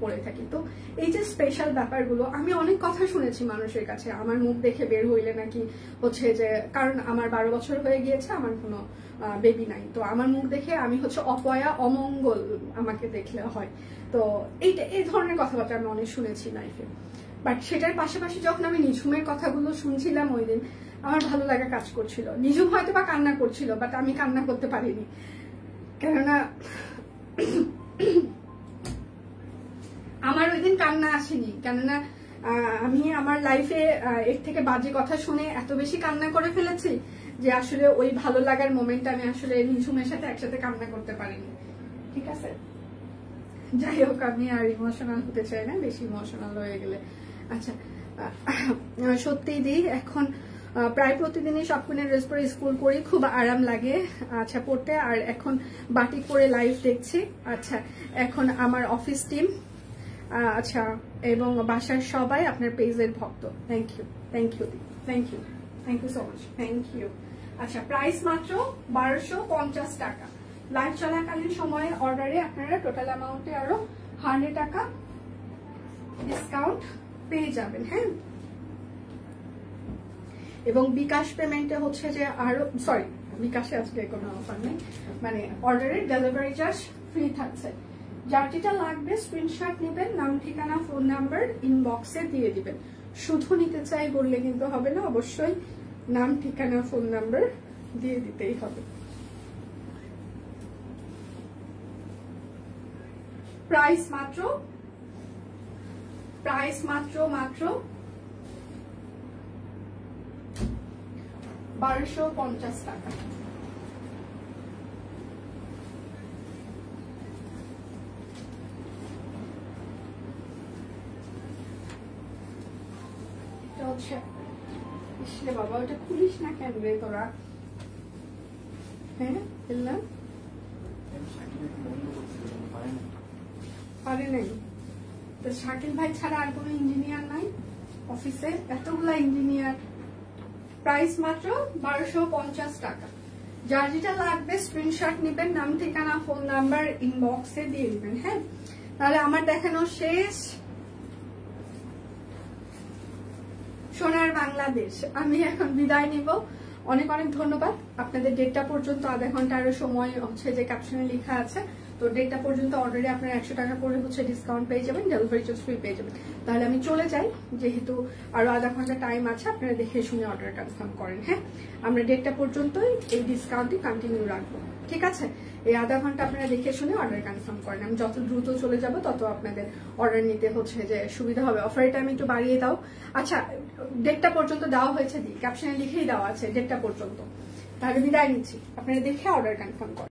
পরে থাকি। তো এই যে স্পেশাল ব্যাপারগুলো আমি অনেক কথা শুনেছি মানুষের কাছে, আমার মুখ দেখে বের হইলে নাকি হচ্ছে যে, কারণ আমার 12 বছর হয়ে গিয়েছে, আমার কোনো বেবি নাই, তো আমার মুখ দেখে আমি হচ্ছে অপয়া অমঙ্গল আমাকে দেখলে হয়। তো এই ধরনের কথাবার্তা আমি অনেক শুনেছি লাইফে, বাট সেটার পাশাপাশি যখন আমি নিঝুমের কথাগুলো শুনছিলাম ওই দিন আমার ভালো লাগা কাজ করছিল। নিঝুম হয়তো বা কান্না করছিল, বাট আমি কান্না করতে পারিনি, কেননা আমার ওই দিন কান্না আসেনি, কেননা আমি আমার লাইফে এর থেকে বাজে কথা শুনে এত বেশি কান্না করে ফেলেছি যে আসলে ওই ভালো লাগার মোমেন্টে আমি আসলে নিঝুমের সাথে একসাথে কান্না করতে পারিনি, ঠিক আছে। যাই হোক আমি আর ইমোশনাল হতে চাই না, বেশি ইমোশনাল হয়ে গেলে। আচ্ছা সত্যিই দিই এখন প্রায় প্রতিদিনই সব কুইনের ড্রেস পরে স্কুল করি, খুব আরাম লাগে আচ্ছা পড়তে। আর এখন বাটিক পরে লাইভ দেখছি। আচ্ছা এখন আমার অফিস টিম আচ্ছা এবং বাসার সবাই আপনার পেজের ভক্ত। Thank you so much, thank you. আচ্ছা প্রাইস মাত্র 1250 টাকা। লাইভ চলাকালীন সময়ে অর্ডারে আপনারা টোটাল অ্যামাউন্টে আরো 100 টাকা ডিসকাউন্ট পেয়ে যাবেন, হ্যাঁ। এবং বিকাশ পেমেন্টে হচ্ছে যে আরো সরি বিকাশে আজকে কোনো অফার নেই, মানে অর্ডারের ডেলিভারি চার্জ ফ্রি থাকছে। যার যেটা লাগবে স্ক্রিনশট নেবেন, নাম ঠিকানা ফোন নাম্বার ইনবক্সে দিয়ে দিবেন। শুধু নিতে চাই বললে কিন্তু হবে না, অবশ্যই নাম ঠিকানা ফোন নাম্বার দিয়ে দিতেই হবে। প্রাইস মাত্র 1250 টাকা। বাবা ওটা খুলিস না কেন রে তোরা? হ্যাঁ বললাম পারে নাই তো শাকিল ভাই ছাড়া আর কোনো ইঞ্জিনিয়ার নাই অফিসে, এতগুলা ইঞ্জিনিয়ার। প্রাইস মাত্র 1250 টাকা। যার যেটা লাগবে স্ক্রিনশট নেবেন, নাম ঠিকানা ফোন নাম্বার ইনবক্সে দিয়ে দিবেন, হ্যাঁ। তাহলে আমার দেখানো শেষ। সোনার বাংলাদেশ আমি এখন বিদায় নিব। অনেক অনেক ধন্যবাদ আপনাদের। 1:30টা পর্যন্ত আধা ঘন্টা আরো সময় হচ্ছে যে ক্যাপশনে লেখা আছে, তো 1:30টা পর্যন্ত অর্ডারে আপনারা 100 টাকা করে হচ্ছে ডিসকাউন্ট পেয়ে যাবেন, ডেলিভারি চার্জ ফ্রি পেয়ে যাবেন। তাহলে আমি চলে যাই, যেহেতু আরো আধা ঘন্টা টাইম আছে, আপনারা দেখে শুনে অর্ডার কনফার্ম করেন, হ্যাঁ। আমরা 1:30টা পর্যন্তই এই ডিসকাউন্টটি কন্টিনিউ রাখবো, ঠিক আছে। এই আধা ঘন্টা আপনারা দেখে শুনে অর্ডার কনফার্ম করেন। আমি যত দ্রুত চলে যাব তত আপনাদের অর্ডার নিতে হচ্ছে যে সুবিধা হবে। অফারের টাইম একটু বাড়িয়ে দাও। আচ্ছা 1:30টা পর্যন্ত দেওয়া হয়েছে, ক্যাপশনে লিখেই দেওয়া আছে 1:30টা পর্যন্ত। তাহলে বিদায় নিচ্ছি, আপনারা দেখে অর্ডার কনফার্ম করেন।